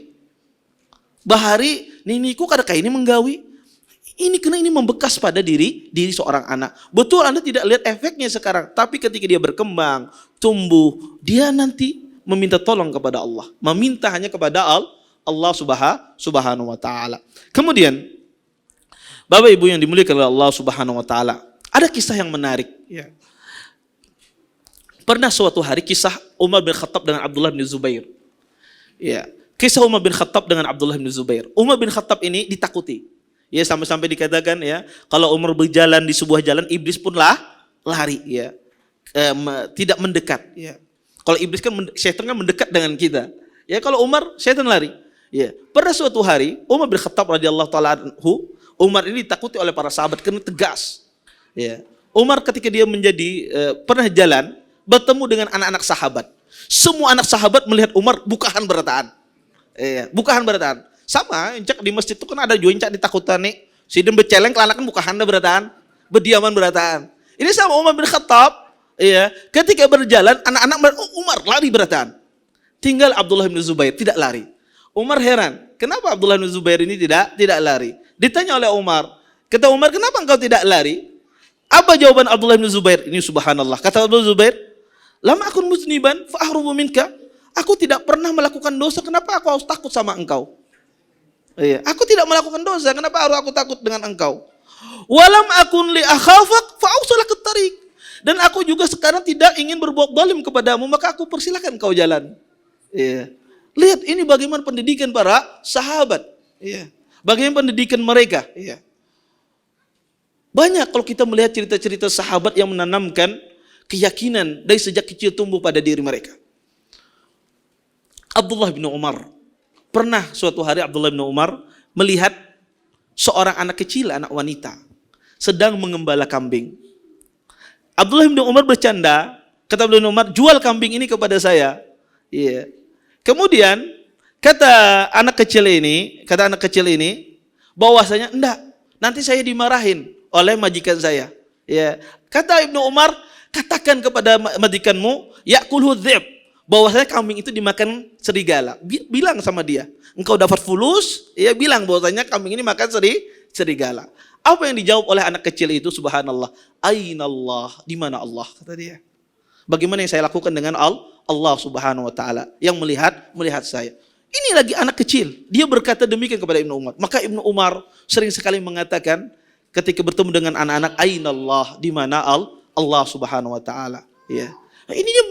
Bahari niniku kada kayak ini menggawi. Ini karena ini membekas pada diri seorang anak. Betul Anda tidak lihat efeknya sekarang, tapi ketika dia berkembang, tumbuh, dia nanti meminta tolong kepada Allah, meminta hanya kepada Allah Subhanahu wa taala. Kemudian Bapak Ibu yang dimuliakan oleh Allah Subhanahu wa taala, ada kisah yang menarik, ya. Pernah suatu hari kisah Umar bin Khattab dengan Abdullah bin Zubair. Ya, kisah Umar bin Khattab dengan Abdullah bin Zubair. Umar bin Khattab ini ditakuti. Ya, sampai-sampai dikatakan ya, kalau Umar berjalan di sebuah jalan, iblis pun lari ya. Tidak mendekat ya. Kalau iblis kan setan kan mendekat dengan kita. Ya, kalau Umar setan lari. Ya. Pada suatu hari Umar bin Khattab radhiyallahu taala anhu, Umar ini ditakuti oleh para sahabat karena tegas. Ya. Umar ketika dia menjadi pernah jalan bertemu dengan anak-anak sahabat. Semua anak sahabat melihat Umar bukahan berataan. Ya, bukahan berataan. Sama, encak di masjid itu kan ada juga encak ditakutan nih. Sidem beceleng kelana kan bukahan berataan. Berdiaman berataan. Ini sama Umar bin Khattab. Ya, ketika berjalan anak-anak Umar lari berataan. Tinggal Abdullah bin Zubair tidak lari. Umar heran, kenapa Abdullah bin Zubair ini tidak lari? Ditanya oleh Umar, kata Umar, kenapa engkau tidak lari? Apa jawaban Abdullah bin Zubair? Ini subhanallah. Kata Abdullah bin Zubair, lam akun musniban fa ahrubu minka. Aku tidak pernah melakukan dosa, kenapa aku harus takut sama engkau? Iya, aku tidak melakukan dosa, kenapa harus aku takut dengan engkau? Walam akun li akhafak fa ausalak tarik. Dan aku juga sekarang tidak ingin berbuat zalim kepadamu, maka aku persilakan kau jalan. Iya. Lihat ini bagaimana pendidikan para sahabat. Iya. Bagaimana pendidikan mereka. Iya. Banyak kalau kita melihat cerita-cerita sahabat yang menanamkan keyakinan dari sejak kecil tumbuh pada diri mereka. Abdullah bin Umar. Pernah suatu hari Abdullah bin Umar melihat seorang anak kecil, anak wanita, sedang mengembala kambing. Abdullah bin Umar bercanda, kata Abdullah bin Umar, jual kambing ini kepada saya. Iya. Kemudian kata anak kecil ini, bahwasanya enggak, nanti saya dimarahin oleh majikan saya. Ya. Kata Ibnu Umar, katakan kepada majikanmu, yakulhu dzib, bahwasanya kambing itu dimakan serigala. Bilang sama dia, engkau dapat fulus, ya bilang bahwasanya kambing ini makan serigala. Apa yang dijawab oleh anak kecil itu? Subhanallah. Ainallah, di mana Allah? Kata dia. Bagaimana yang saya lakukan dengan Allah Subhanahu wa taala yang melihat saya. Ini lagi anak kecil. Dia berkata demikian kepada Ibnu Umar. Maka Ibnu Umar sering sekali mengatakan ketika bertemu dengan anak-anak, ainallah, di mana Allah Subhanahu wa taala. Ya. Nah, ini dia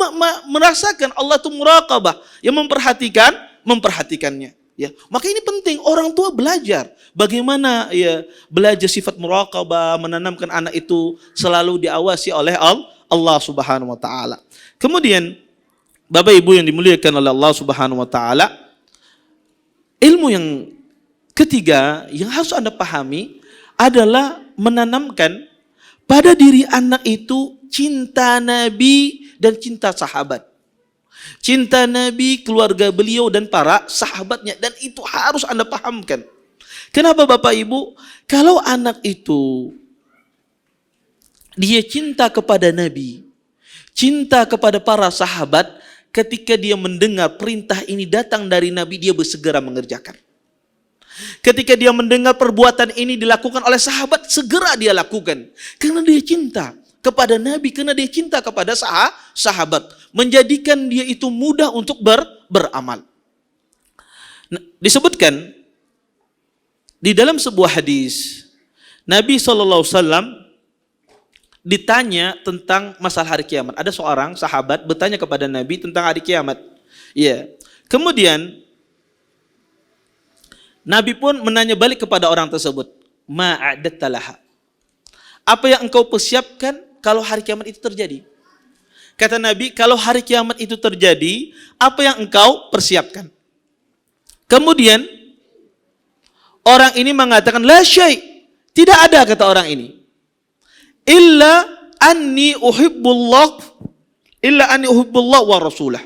merasakan Allah itu muraqabah, yang memperhatikannya. Ya, maka ini penting orang tua belajar bagaimana ya belajar sifat muraqabah, menanamkan anak itu selalu diawasi oleh Allah Subhanahu wa taala. Kemudian Bapak Ibu yang dimuliakan oleh Allah Subhanahu wa taala, ilmu yang ketiga yang harus Anda pahami adalah menanamkan pada diri anak itu cinta Nabi dan cinta sahabat. Cinta Nabi, keluarga beliau dan para sahabatnya, dan itu harus Anda pahamkan. Kenapa Bapak Ibu? Kalau anak itu dia cinta kepada Nabi, cinta kepada para sahabat, ketika dia mendengar perintah ini datang dari Nabi, dia bersegera mengerjakan. Ketika dia mendengar perbuatan ini dilakukan oleh sahabat, segera dia lakukan. Karena dia cinta kepada Nabi, karena dia cinta kepada sahabat, menjadikan dia itu mudah untuk beramal. Nah, disebutkan di dalam sebuah hadis, Nabi SAW ditanya tentang masalah hari kiamat. Ada seorang sahabat bertanya kepada Nabi tentang hari kiamat. Ya. Kemudian Nabi pun menanya balik kepada orang tersebut, ma'adatta laha. Apa yang engkau persiapkan kalau hari kiamat itu terjadi? Kata Nabi, kalau hari kiamat itu terjadi, apa yang engkau persiapkan? Kemudian orang ini mengatakan, la syai', tidak ada, kata orang ini. Illa anni uhibbullah wa rasulah.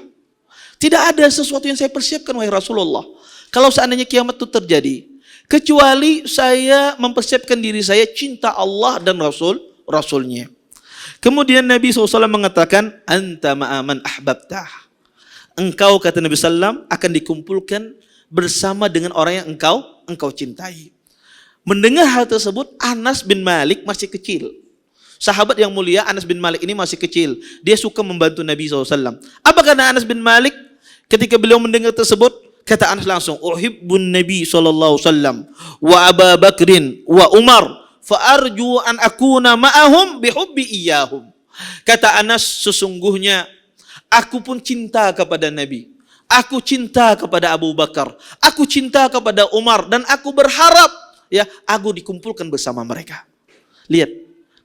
Tidak ada sesuatu yang saya persiapkan, wahai Rasulullah, kalau seandainya kiamat itu terjadi, kecuali saya mempersiapkan diri saya cinta Allah dan Rasulnya. Kemudian Nabi SAW mengatakan, anta ma'aman ahbabtah. Engkau, kata Nabi SAW, akan dikumpulkan bersama dengan orang yang engkau cintai. Mendengar hal tersebut, Anas bin Malik masih kecil. Sahabat yang mulia, Anas bin Malik ini masih kecil. Dia suka membantu Nabi SAW. Apa kata Anas bin Malik? Ketika beliau mendengar tersebut, kata Anas langsung, uhibbun Nabi SAW wa Abu Bakrin wa Umar fa'arju an akuna ma'ahum bihubbi iyahum. Kata Anas, sesungguhnya aku pun cinta kepada Nabi, aku cinta kepada Abu Bakar, aku cinta kepada Umar, dan aku berharap ya aku dikumpulkan bersama mereka. Lihat,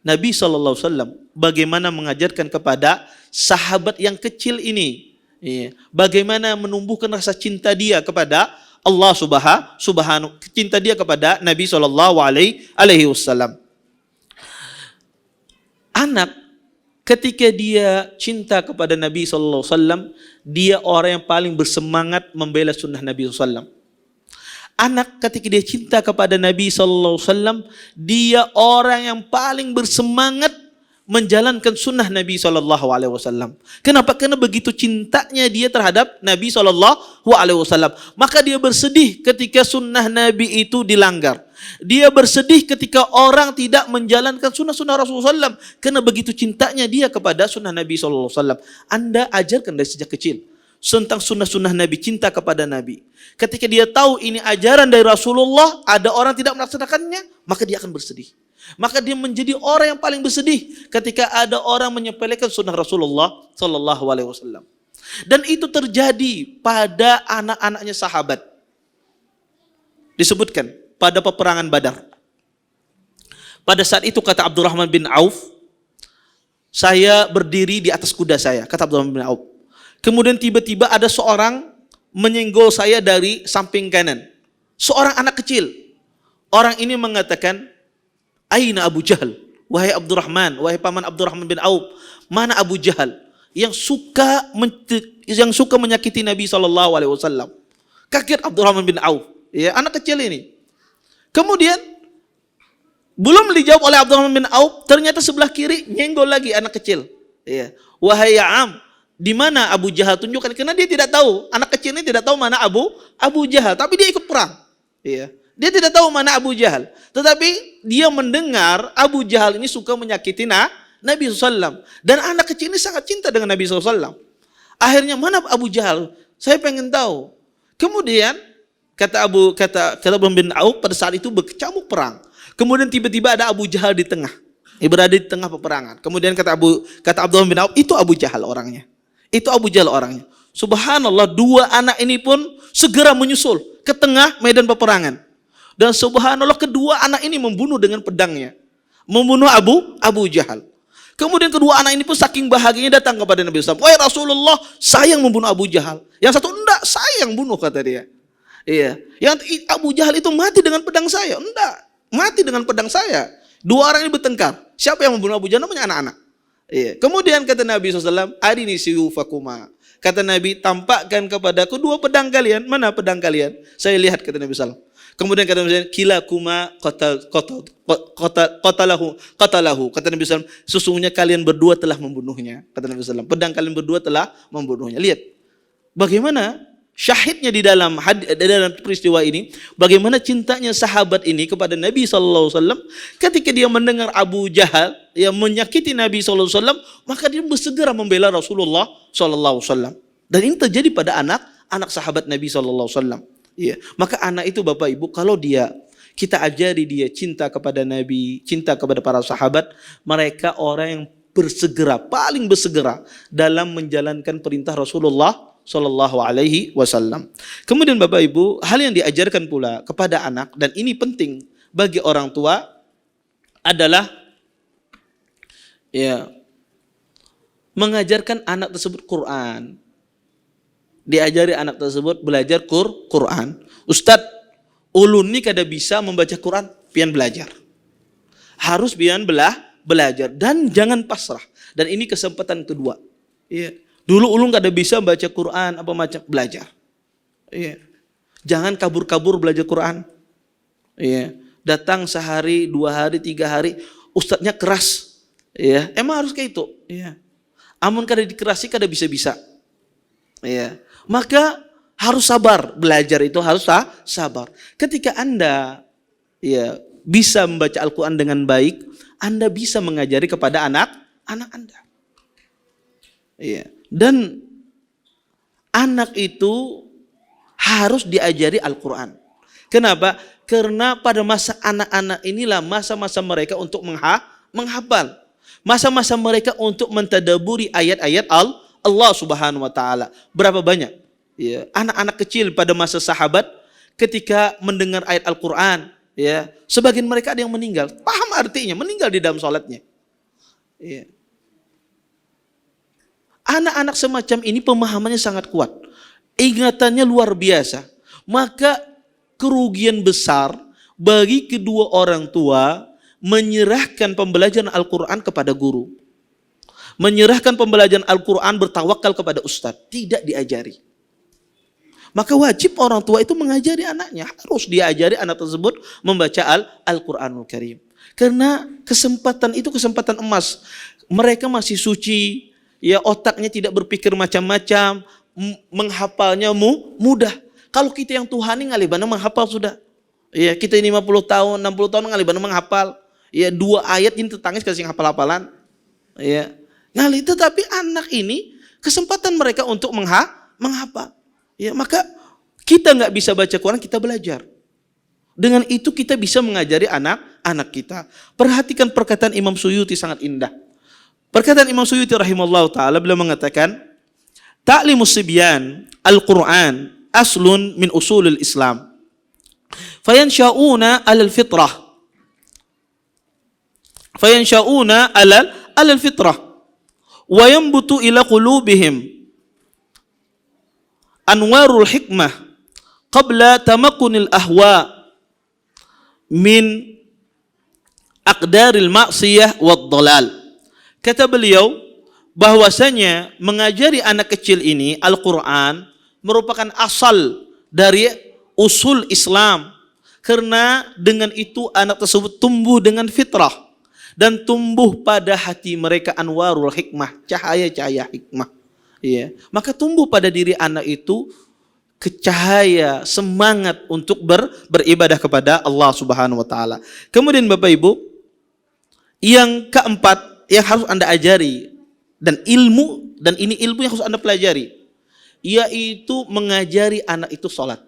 Nabi SAW bagaimana mengajarkan kepada sahabat yang kecil ini, ya, bagaimana menumbuhkan rasa cinta dia kepada Allah Subhanahu, cinta dia kepada Nabi SAW. Anak ketika dia cinta kepada Nabi SAW, dia orang yang paling bersemangat membela sunnah Nabi SAW. Anak ketika dia cinta kepada Nabi SAW, dia orang yang paling bersemangat menjalankan sunnah Nabi SAW. Kenapa? Karena begitu cintanya dia terhadap Nabi SAW. Maka dia bersedih ketika sunnah Nabi itu dilanggar. Dia bersedih ketika orang tidak menjalankan sunnah-sunnah Rasulullah SAW. Karena begitu cintanya dia kepada sunnah Nabi SAW. Anda ajarkan dari sejak kecil tentang sunnah-sunnah Nabi, cinta kepada Nabi. Ketika dia tahu ini ajaran dari Rasulullah, ada orang tidak melaksanakannya, maka dia akan bersedih. Maka dia menjadi orang yang paling bersedih ketika ada orang menyepelekan sunnah Rasulullah SAW. Dan itu terjadi pada anak-anaknya sahabat. Disebutkan pada peperangan Badar. Pada saat itu kata Abdurrahman bin Auf, saya berdiri di atas kuda saya, kata Abdurrahman bin Auf. Kemudian tiba-tiba ada seorang menyenggol saya dari samping kanan. Seorang anak kecil. Orang ini mengatakan, Aina Abu Jahal? Wahai Abdurrahman, wahai paman Abdurrahman bin Auf, mana Abu Jahal yang suka menyakiti Nabi SAW? Kaget Abdurrahman bin Auf, ya, anak kecil ini. Kemudian belum dijawab oleh Abdurrahman bin Auf, ternyata sebelah kiri nyenggol lagi anak kecil. Ya. Wahai Ya'am, di mana Abu Jahal? Tunjukkan, karena dia tidak tahu, anak kecil ini tidak tahu mana Abu Jahal, tapi dia ikut perang. Ya. Dia tidak tahu mana Abu Jahal, tetapi dia mendengar Abu Jahal ini suka menyakiti Nabi SAW. Dan anak kecil ini sangat cinta dengan Nabi SAW. Akhirnya mana Abu Jahal? Saya pengen tahu. Kemudian kata Abdurrahman bin Auf, pada saat itu berkecamuk perang. Kemudian tiba-tiba ada Abu Jahal di tengah, berada di tengah peperangan. Kemudian kata Abdurrahman bin Auf, itu Abu Jahal orangnya. Itu Abu Jahal orangnya. Subhanallah, dua anak ini pun segera menyusul ke tengah medan peperangan. Dan subhanallah, kedua anak ini membunuh dengan pedangnya. Membunuh Abu Jahal. Kemudian kedua anak ini pun saking bahagianya datang kepada Nabi SAW. Wahai Rasulullah, saya yang membunuh Abu Jahal. Yang satu, enggak, saya yang bunuh, kata dia. Iya. Yang Abu Jahal itu mati dengan pedang saya. Enggak, mati dengan pedang saya. Dua orang ini bertengkar. Siapa yang membunuh Abu Jahal? Namanya anak-anak. Iya. Kemudian kata Nabi SAW, Arini siyufakuma. Kata Nabi, tampakkan kepadaku dua pedang kalian. Mana pedang kalian? Saya lihat, kata Nabi SAW. Kemudian kata Nabi SAW, kilakuma qatalahu. Kata Nabi SAW, sesungguhnya kalian berdua telah membunuhnya. Kata Nabi SAW, pedang kalian berdua telah membunuhnya. Lihat, bagaimana syahidnya di dalam peristiwa ini, bagaimana cintanya sahabat ini kepada Nabi SAW. Ketika dia mendengar Abu Jahal yang menyakiti Nabi SAW, maka dia bersegera membela Rasulullah SAW. Dan ini terjadi pada anak sahabat Nabi SAW. Ya, maka anak itu Bapak Ibu, kalau kita ajari dia cinta kepada Nabi, cinta kepada para sahabat, mereka orang yang paling bersegera dalam menjalankan perintah Rasulullah Sallallahu Alaihi Wasallam. Kemudian Bapak Ibu, hal yang diajarkan pula kepada anak, dan ini penting bagi orang tua, adalah ya mengajarkan anak tersebut Quran. Diajari anak tersebut belajar Quran. Ustadz, ulun ni kada bisa membaca Quran, pian belajar. Harus pian belajar dan jangan pasrah. Dan ini kesempatan kedua. Iya. Dulu ulun kada bisa baca Quran, apa macam belajar. Iya. Jangan kabur-kabur belajar Quran. Iya. Datang sehari, 2 hari, 3 hari, ustadznya keras. Iya. Emang harus kayak itu. Iya. Amun kada dikerasi kada bisa-bisa. Iya. Maka harus sabar, belajar itu harus sabar. Ketika Anda ya bisa membaca Al-Quran dengan baik, Anda bisa mengajari kepada anak Anda. Ya. Dan anak itu harus diajari Al-Quran. Kenapa? Karena pada masa anak-anak inilah masa-masa mereka untuk menghafal. Masa-masa mereka untuk mentadaburi ayat-ayat Allah Subhanahu wa taala. Berapa banyak ya, anak-anak kecil pada masa sahabat ketika mendengar ayat Al-Qur'an Ya, sebagian mereka ada yang meninggal. Paham artinya meninggal di dalam sholatnya. Ya. Anak-anak semacam ini pemahamannya sangat kuat. Ingatannya luar biasa. Maka kerugian besar bagi kedua orang tua menyerahkan pembelajaran Al-Quran kepada guru. Menyerahkan pembelajaran Al-Quran bertawakal kepada ustadz. Tidak diajari. Maka wajib orang tua itu mengajari anaknya. Harus diajari anak tersebut membaca Al-Quranul Karim. Karena kesempatan itu kesempatan emas. Mereka masih suci. Ya, otaknya tidak berpikir macam-macam. Menghafalnya mudah. Kalau kita yang Tuhani ngalibana menghafal sudah. Ya, kita ini 50 tahun, 60 tahun ngalibana menghafal. Ya, 2 ayat ini tetangis kasih hafal-hafalan. Ya. Ngali, tetapi anak ini kesempatan mereka untuk menghafal. Ya, maka kita nggak bisa baca Quran, kita belajar. Dengan itu kita bisa mengajari anak-anak kita. Perhatikan perkataan Imam Suyuti sangat indah. Perkataan Imam Suyuti rahimallahu ta'ala beliau mengatakan, Ta'limus sibyan al-Quran aslun min usulil Islam. Fayansha'una alal fitrah. Fayansha'una alal fitrah. Wa yanbutu ila qulubihim anwarul hikmah qabla tamakunil ahwa min aqdaril ma'siyah wad dalal. Kata beliau bahwasanya mengajari anak kecil ini Al-Quran merupakan asal dari usul Islam, karena dengan itu anak tersebut tumbuh dengan fitrah dan tumbuh pada hati mereka anwarul hikmah, cahaya-cahaya hikmah. Ya, maka tumbuh pada diri anak itu kecahaya semangat untuk beribadah kepada Allah Subhanahu wa taala. Kemudian Bapak Ibu, yang keempat yang harus Anda ajari dan ini ilmu yang harus Anda pelajari, yaitu mengajari anak itu salat.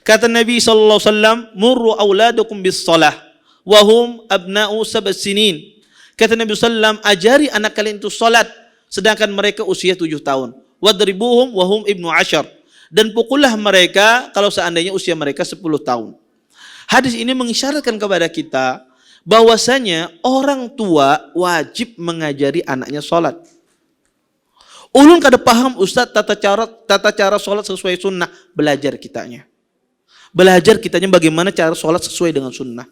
Kata Nabi sallallahu alaihi wasallam, "Murru auladakum bis shalah wa hum abna'u 7 sinin." Kata Nabi sallallahu alaihi wasallam, ajari anak kalian itu salat sedangkan mereka usia 7 tahun. Wadribuhum wa hum ibnu 10. Dan pukullah mereka kalau seandainya usia mereka 10 tahun. Hadis ini mengisyaratkan kepada kita bahwasanya orang tua wajib mengajari anaknya salat. Ulun kada paham Ustaz tata cara salat sesuai sunnah, belajar kitanya. Belajar kitanya bagaimana cara salat sesuai dengan sunnah.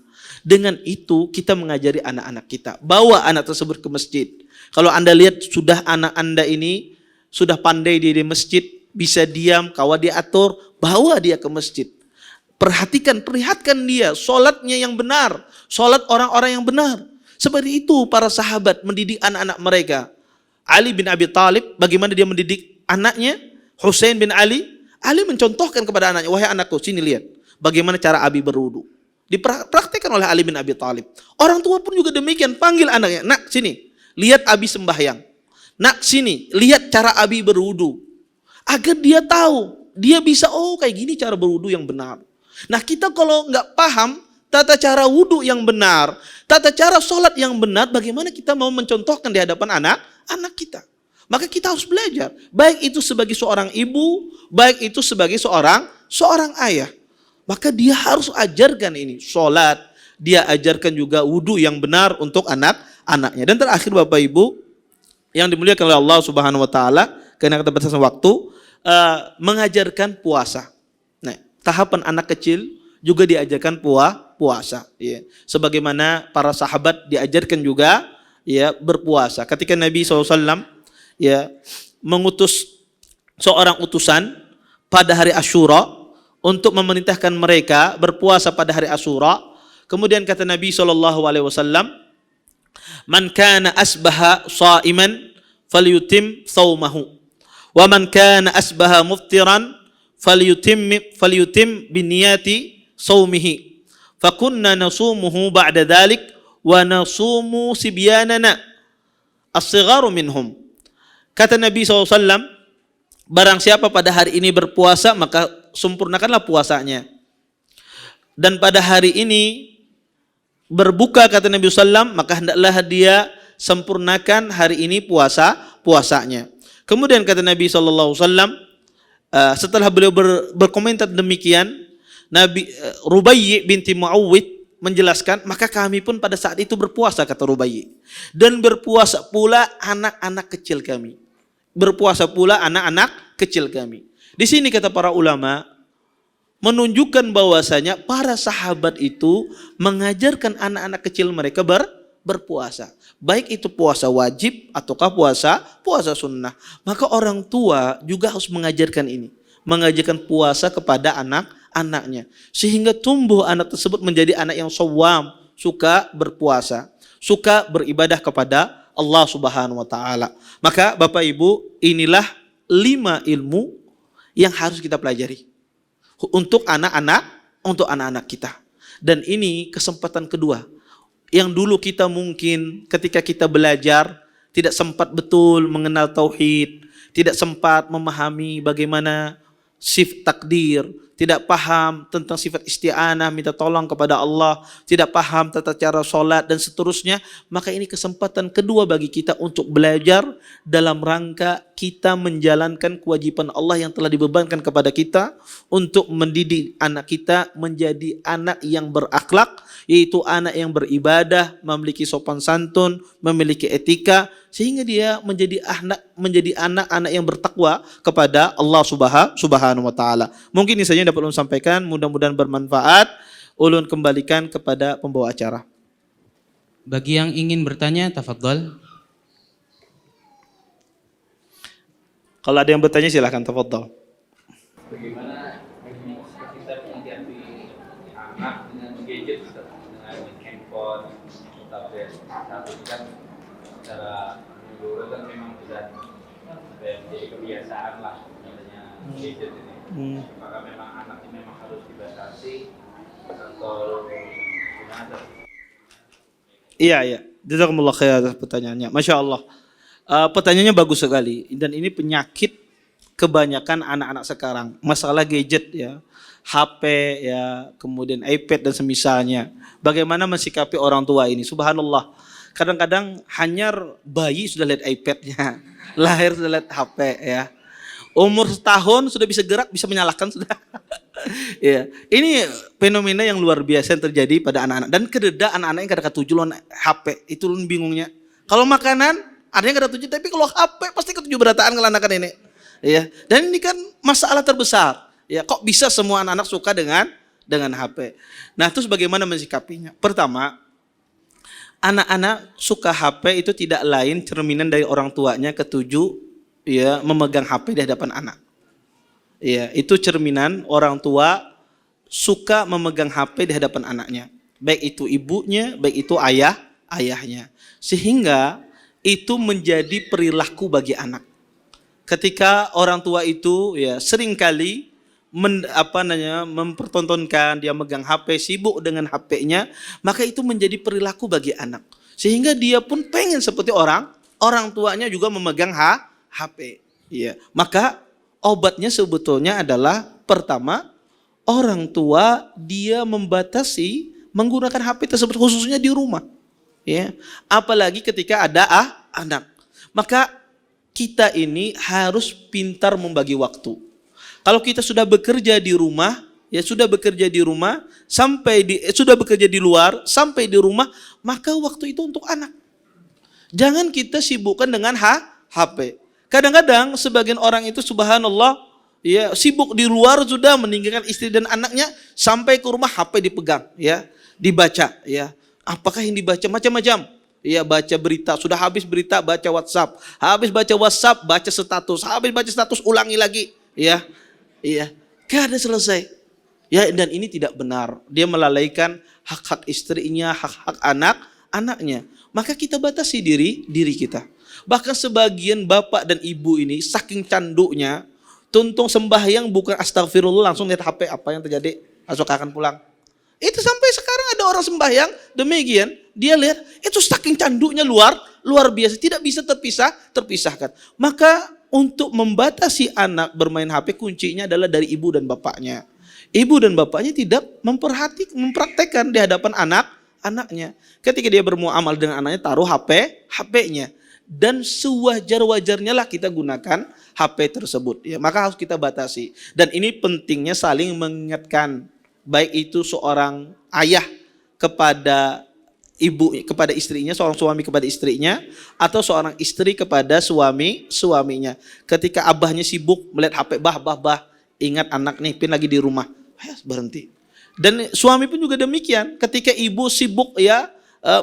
Dengan itu kita mengajari anak-anak kita. Bawa anak tersebut ke masjid. Kalau Anda lihat sudah anak Anda ini sudah pandai di masjid, bisa diam, kawan dia atur, bawa dia ke masjid. Perlihatkan dia salatnya yang benar, salat orang-orang yang benar. Seperti itu para sahabat mendidik anak-anak mereka. Ali bin Abi Thalib bagaimana dia mendidik anaknya? Husain bin Ali mencontohkan kepada anaknya, wahai anakku, sini lihat bagaimana cara Abi berwudu. Dipraktikkan oleh Ali bin Abi Thalib. Orang tua pun juga demikian, panggil anaknya, nak sini, lihat Abi sembahyang. Nak sini, lihat cara Abi berwudu. Agar dia tahu, dia bisa, oh kayak gini cara berwudu yang benar. Nah kita kalau nggak paham tata cara wudu yang benar, tata cara sholat yang benar, bagaimana kita mau mencontohkan di hadapan anak kita? Maka kita harus belajar, baik itu sebagai seorang ibu, baik itu sebagai seorang ayah. Maka dia harus ajarkan ini sholat, dia ajarkan juga wudu yang benar untuk anak-anaknya. Dan terakhir Bapak Ibu yang dimuliakan oleh Allah Subhanahu wa taala, karena keterbatasan waktu, mengajarkan puasa. Nah, tahapan anak kecil juga diajarkan puasa, ya. Sebagaimana para sahabat diajarkan juga ya berpuasa. Ketika Nabi SAW ya mengutus seorang utusan pada hari Asyura untuk memerintahkan mereka berpuasa pada hari Asyura. Kemudian kata Nabi SAW, "Man kana asbaha sha'iman falyutim shaumahu, wa man kana asbaha muftiran falyutim biniyati saumihi. Fakunna nasumuhu ba'da dhalik wa nasumu sibyanana as-sigharu minhum." Kata Nabi SAW, barang siapa pada hari ini berpuasa maka sempurnakanlah puasanya. Dan pada hari ini berbuka, kata Nabi SAW, maka hendaklah dia sempurnakan hari ini puasanya. Kemudian kata Nabi SAW, setelah beliau berkomentar demikian, Rubayyi binti Muawwid menjelaskan, maka kami pun pada saat itu berpuasa, kata Rubayyi. Dan berpuasa pula anak-anak kecil kami. Berpuasa pula anak-anak kecil kami. Di sini kata para ulama, menunjukkan bahwasanya para sahabat itu mengajarkan anak-anak kecil mereka berpuasa. Baik itu puasa wajib ataukah puasa sunnah. Maka orang tua juga harus mengajarkan ini. Mengajarkan puasa kepada anak-anaknya. Sehingga tumbuh anak tersebut menjadi anak yang shawwam, suka berpuasa, suka beribadah kepada Allah Subhanahu wa taala. Maka Bapak Ibu, inilah 5 ilmu yang harus kita pelajari untuk anak-anak kita. Dan ini kesempatan kedua. Yang dulu kita mungkin ketika kita belajar tidak sempat betul mengenal tauhid, tidak sempat memahami bagaimana sifat takdir, tidak paham tentang sifat isti'anah, minta tolong kepada Allah, tidak paham tata cara sholat dan seterusnya, maka ini kesempatan kedua bagi kita untuk belajar dalam rangka kita menjalankan kewajiban Allah yang telah dibebankan kepada kita untuk mendidik anak kita menjadi anak yang berakhlak, yaitu anak yang beribadah, memiliki sopan santun, memiliki etika, sehingga dia menjadi anak-anak yang bertakwa kepada Allah Subhanahu wa taala. Mungkin ini saja yang dapat ulun sampaikan, mudah-mudahan bermanfaat. Ulun kembalikan kepada pembawa acara. Bagi yang ingin bertanya, tafadhol. Kalau ada yang bertanya silahkan, tafadhol. Bagaimana kita menghadapi anak dengan gadget, dengan handphone, tablet, satu itu kan secara menyeluruh kan memang sudah menjadi kebiasaan lah namanya gadget ini. Apakah memang anak ini memang harus dibatasi atau gimana? Iya. Jazakumullah khair atas pertanyaannya. Masya Allah. Pertanyaannya bagus sekali. Dan ini penyakit kebanyakan anak-anak sekarang. Masalah gadget ya. HP ya, kemudian iPad dan semisalnya. Bagaimana mensikapi orang tua ini? Subhanallah. Kadang-kadang hanyar bayi sudah lihat iPad-nya. Lahir sudah lihat HP ya. Umur setahun sudah bisa gerak, bisa menyalakan sudah. Ya, ini fenomena yang luar biasa yang terjadi pada anak-anak. Dan kededa anak-anak yang kadang-kadang tujuh lawan HP, itu lu bingungnya. Kalau makanan ada yang kadang tujuh, tapi kalau HP pasti ketujuh berataan kalau anak ini. Ya, dan ini kan masalah terbesar. Ya, kok bisa semua anak-anak suka dengan HP? Nah, terus bagaimana mensikapinya? Pertama, anak-anak suka HP itu tidak lain cerminan dari orang tuanya ketujuh ya memegang HP di hadapan anak. Ya, itu cerminan orang tua suka memegang HP di hadapan anaknya. Baik itu ibunya, baik itu ayahnya. Sehingga itu menjadi perilaku bagi anak. Ketika orang tua itu ya seringkali mempertontonkan dia megang HP, sibuk dengan HP-nya, maka itu menjadi perilaku bagi anak. Sehingga dia pun pengen seperti orang tuanya juga memegang HP. Ya, maka obatnya sebetulnya adalah pertama, orang tua dia membatasi menggunakan HP tersebut khususnya di rumah. Ya, apalagi ketika ada anak. Maka kita ini harus pintar membagi waktu. Kalau kita sudah bekerja di rumah, sudah bekerja di luar sampai di rumah, maka waktu itu untuk anak. Jangan kita sibukkan dengan HP. Kadang-kadang sebagian orang itu subhanallah ya sibuk di luar sudah meninggalkan istri dan anaknya, sampai ke rumah HP dipegang ya, dibaca ya. Apakah yang dibaca? Macam-macam. Ya, baca berita, sudah habis berita baca WhatsApp. Habis baca WhatsApp baca status, habis baca status ulangi lagi ya. Iya, gak ada selesai. Ya, dan ini tidak benar. Dia melalaikan hak-hak istrinya, hak-hak anaknya. Maka kita batasi diri kita. Bahkan sebagian bapak dan ibu ini saking candunya, tuntung sembahyang bukan astagfirullah, langsung lihat HP, apa yang terjadi, besok akan pulang. Itu sampai sekarang ada orang sembahyang demikian, dia lihat itu saking candunya luar biasa, tidak bisa terpisahkan. Maka untuk membatasi anak bermain HP, kuncinya adalah dari ibu dan bapaknya. Ibu dan bapaknya tidak mempraktekkan di hadapan anaknya. Ketika dia bermuamal dengan anaknya, taruh HP-nya. Dan sewajar-wajarnya lah kita gunakan HP tersebut. Ya, maka harus kita batasi. Dan ini pentingnya saling mengingatkan. baik itu seorang ayah kepada kepada istrinya, seorang suami kepada istrinya, atau seorang istri kepada suaminya. Ketika abahnya sibuk melihat HP, bah, ingat anak nih, pin lagi di rumah, berhenti. Dan suami pun juga demikian, ketika ibu sibuk ya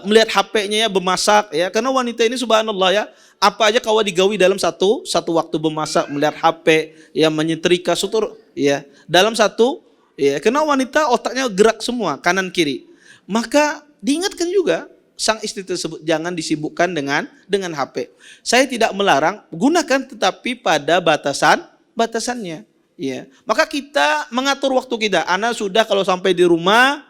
melihat HP-nya ya, bermasak ya, karena wanita ini subhanallah ya, apa aja kau digawi dalam satu waktu, bermasak, melihat HP ya, menyetrika, sutur ya, dalam satu ya, karena wanita otaknya gerak semua kanan kiri. Maka diingatkan juga sang istri tersebut jangan disibukkan dengan HP. Saya tidak melarang, gunakan tetapi pada batasannya. Ya. Maka kita mengatur waktu kita. Anak sudah kalau sampai di rumah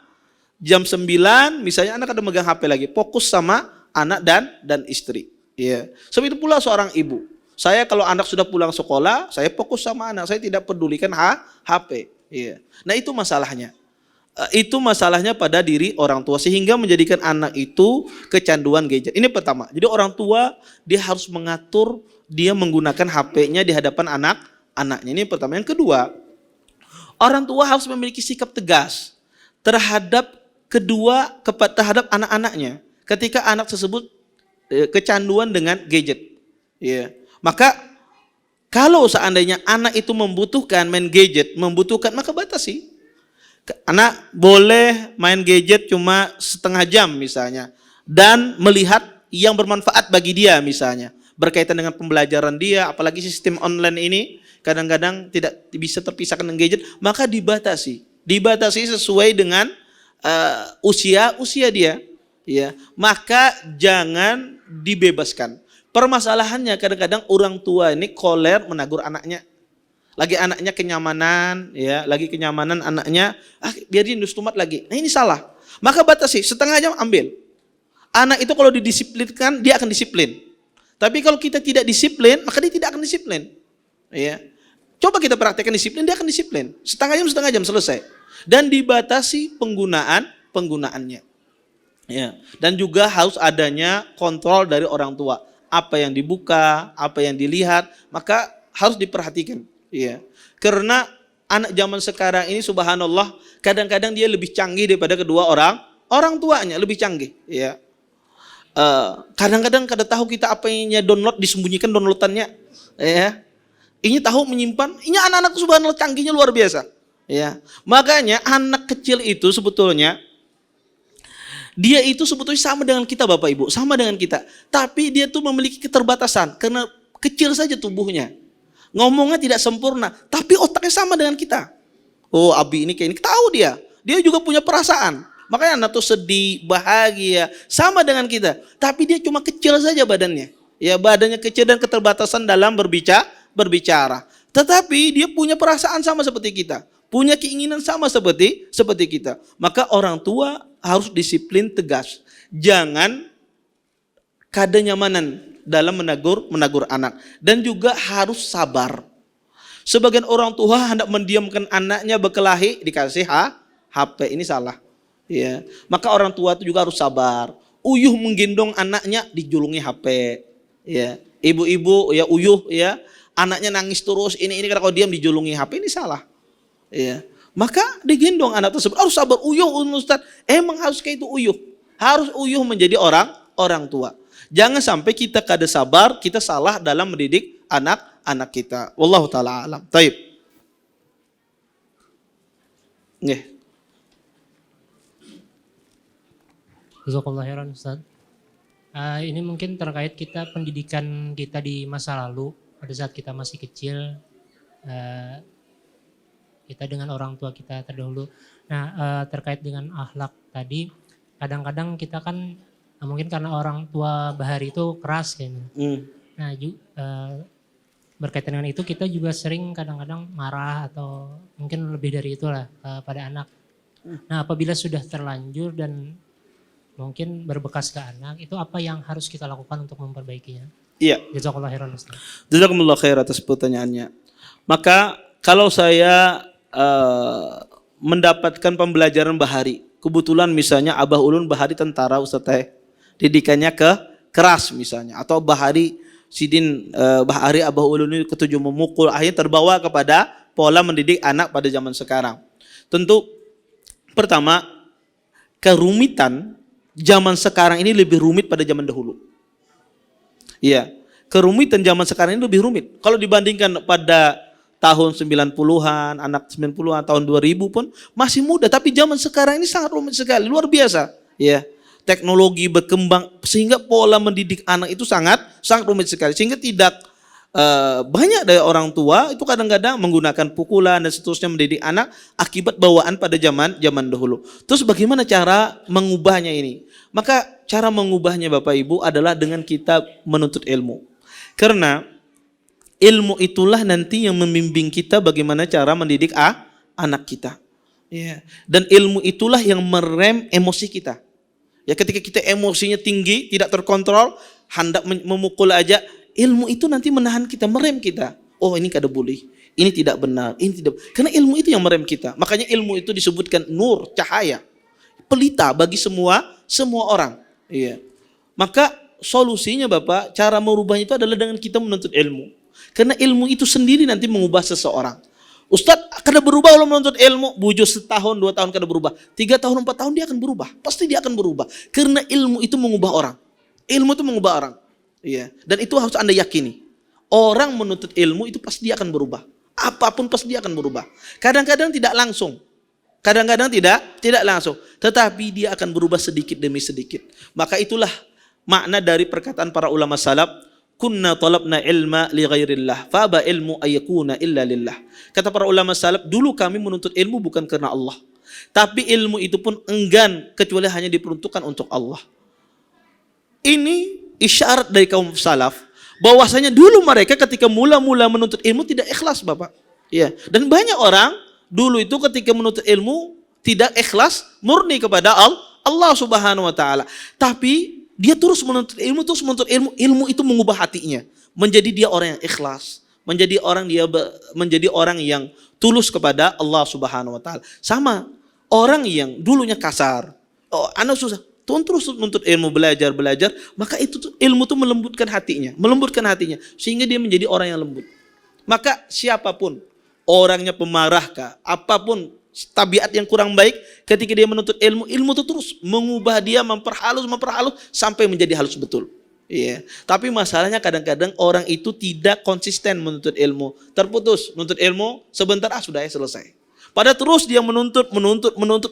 jam 9 misalnya, anak ada megang HP lagi, fokus sama anak dan istri. Ya. Seperti pula seorang ibu. Saya kalau anak sudah pulang sekolah, saya fokus sama anak, saya tidak pedulikan HP. Ya. Nah itu masalahnya. Itu masalahnya pada diri orang tua sehingga menjadikan anak itu kecanduan gadget. Ini pertama. Jadi orang tua dia harus mengatur dia menggunakan HP-nya di hadapan anaknya. Ini pertama. Yang kedua, orang tua harus memiliki sikap tegas terhadap terhadap anak-anaknya ketika anak tersebut kecanduan dengan gadget. Ya. Maka kalau seandainya anak itu membutuhkan main gadget, maka batasi. Anak boleh main gadget cuma setengah jam misalnya, dan melihat yang bermanfaat bagi dia misalnya, berkaitan dengan pembelajaran dia, apalagi sistem online ini kadang-kadang tidak bisa terpisahkan dengan gadget, maka dibatasi sesuai dengan usia dia, ya. Maka jangan dibebaskan. Permasalahannya kadang-kadang orang tua ini koler menegur anaknya. Lagi anaknya kenyamanan, ya, lagi kenyamanan anaknya, biar dia nustumat lagi. Nah ini salah. Maka batasi, setengah jam ambil. Anak itu kalau didisiplinkan, dia akan disiplin. Tapi kalau kita tidak disiplin, maka dia tidak akan disiplin. Ya. Coba kita praktekkan disiplin, dia akan disiplin. Setengah jam selesai. Dan dibatasi penggunaannya. Ya. Dan juga harus adanya kontrol dari orang tua. Apa yang dibuka, apa yang dilihat, maka harus diperhatikan. Iya, karena anak zaman sekarang ini subhanallah kadang-kadang dia lebih canggih daripada kedua orang tuanya, lebih canggih. Ya, kadang-kadang kada tahu kita apa yang download, disembunyikan downloadannya. Ya, ini tahu menyimpan. Ini anak-anak subhanallah canggihnya luar biasa. Ya, makanya anak kecil itu sebetulnya dia itu sebetulnya sama dengan kita Bapak Ibu, sama dengan kita. Tapi dia tuh memiliki keterbatasan karena kecil saja tubuhnya. Ngomongnya tidak sempurna, tapi otaknya sama dengan kita. Oh, Abi ini kayak ini, tahu dia. Dia juga punya perasaan. Makanya anak tuh sedih, bahagia, sama dengan kita. Tapi dia cuma kecil saja badannya. Ya, badannya kecil dan keterbatasan dalam berbicara. Tetapi dia punya perasaan sama seperti kita. Punya keinginan sama seperti kita. Maka orang tua harus disiplin tegas. Jangan kadanyamanan dalam menegur anak, dan juga harus sabar. Sebagian orang tua hendak mendiamkan anaknya berkelahi dikasih HP, ini salah. Ya, maka orang tua itu juga harus sabar. Uyuh menggendong anaknya dijulungi HP. Ya, ibu-ibu ya uyuh ya, anaknya nangis terus ini karena kalau diam dijulungi HP, ini salah. Ya, maka digendong anak tersebut harus sabar. Uyuh Ustaz, emang harus kayak itu uyuh. Harus uyuh menjadi orang tua. Jangan sampai kita kada sabar, kita salah dalam mendidik anak kita. Wallahu taala alam. Taib. Nggih. Jazakallahu khairan Ustaz. Ini mungkin terkait kita pendidikan kita di masa lalu pada saat kita masih kecil, kita dengan orang tua kita terdahulu. Nah, terkait dengan akhlak tadi, kadang-kadang kita kan mungkin karena orang tua Bahari itu keras kayaknya. Nah, berkaitan dengan itu kita juga sering kadang-kadang marah atau mungkin lebih dari itulah pada anak. Nah, apabila sudah terlanjur dan mungkin berbekas ke anak, itu apa yang harus kita lakukan untuk memperbaikinya? Iya. Jazakallahu khairan Ustaz. Jazakumullah khair atas pertanyaannya. Maka kalau saya mendapatkan pembelajaran Bahari, kebetulan misalnya Abah Ulun Bahari tentara Ustaz teh, didikannya keras misalnya, atau Bahari Sidin Bahari Abah Ulun ini ketujuh memukul, akhirnya terbawa kepada pola mendidik anak pada zaman sekarang. Tentu Pertama, kerumitan zaman sekarang ini lebih rumit pada zaman dahulu. Iya, kerumitan zaman sekarang ini lebih rumit. Kalau dibandingkan pada tahun 90-an, anak 90-an, tahun 2000 pun masih muda. Tapi zaman sekarang ini sangat rumit sekali, luar biasa. Ya, teknologi berkembang sehingga pola mendidik anak itu sangat rumit sekali. Sehingga tidak banyak dari orang tua itu kadang-kadang menggunakan pukulan dan seterusnya mendidik anak akibat bawaan pada zaman dahulu. Terus bagaimana cara mengubahnya ini? Maka cara mengubahnya Bapak Ibu adalah dengan kita menuntut ilmu. Karena ilmu itulah nanti yang membimbing kita bagaimana cara mendidik anak kita. Ya. Dan ilmu itulah yang merem emosi kita. Ya, ketika kita emosinya tinggi, tidak terkontrol, hendak memukul aja, ilmu itu nanti menahan kita, merem kita. Oh, ini kada boleh, ini tidak benar, ini tidak. Karena ilmu itu yang merem kita. Makanya ilmu itu disebutkan nur, cahaya, pelita bagi semua orang. Iya. Maka solusinya Bapak, cara merubahnya itu adalah dengan kita menuntut ilmu. Karena ilmu itu sendiri nanti mengubah seseorang. Ustadz, kada berubah kalau menuntut ilmu, bujuk setahun, 2 tahun kada berubah. 3 tahun, 4 tahun dia akan berubah. Pasti dia akan berubah. Karena ilmu itu mengubah orang. Ilmu itu mengubah orang. Iya. Dan itu harus Anda yakini. Orang menuntut ilmu itu pasti dia akan berubah. Apapun pasti dia akan berubah. Kadang-kadang tidak langsung. Kadang-kadang tidak langsung. Tetapi dia akan berubah sedikit demi sedikit. Maka itulah makna dari perkataan para ulama salaf, kunna talabna ilma li ghairillah, faba ilmu ayyakuna illa lillah. Kata para ulama salaf, dulu kami menuntut ilmu bukan karena Allah. Tapi ilmu itu pun enggan kecuali hanya diperuntukkan untuk Allah. Ini isyarat dari kaum salaf bahwasanya dulu mereka ketika mula-mula menuntut ilmu tidak ikhlas Bapak. Ya, dan banyak orang dulu itu ketika menuntut ilmu tidak ikhlas, murni kepada Allah Subhanahu wa taala. Tapi dia terus menuntut ilmu, ilmu itu mengubah hatinya, menjadi dia orang yang ikhlas, menjadi orang yang tulus kepada Allah Subhanahu wa taala. Sama orang yang dulunya kasar, oh anak susah, terus menuntut ilmu, belajar, maka itu ilmu itu melembutkan hatinya, sehingga dia menjadi orang yang lembut. Maka siapapun, orangnya pemarahkah, apapun tabiat yang kurang baik, ketika dia menuntut ilmu itu terus mengubah dia, memperhalus sampai menjadi halus betul. Iya. Tapi masalahnya kadang-kadang orang itu tidak konsisten menuntut ilmu, terputus menuntut ilmu sebentar sudah selesai. Pada terus dia menuntut,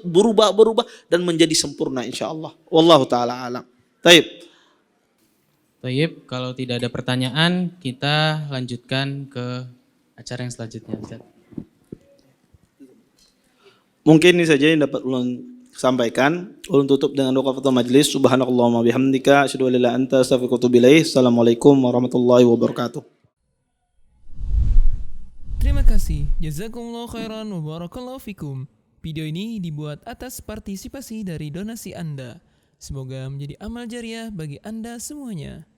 berubah dan menjadi sempurna insyaallah. Wallahu taala alam. Taib, kalau tidak ada pertanyaan, kita lanjutkan ke acara yang selanjutnya, Ustaz. Mungkin ini saja yang dapat ulun sampaikan. Ulun tutup dengan doa kafatul majlis. Subhanakallahumma bihamdika asyhadu an la ilaha illa anta astaghfiruka wa atubu ilaik. Assalamualaikum warahmatullahi wabarakatuh. Terima kasih, jazakumullah khairan wa barakallahu fikum. Video ini dibuat atas partisipasi dari donasi Anda. Semoga menjadi amal jariah bagi Anda semuanya.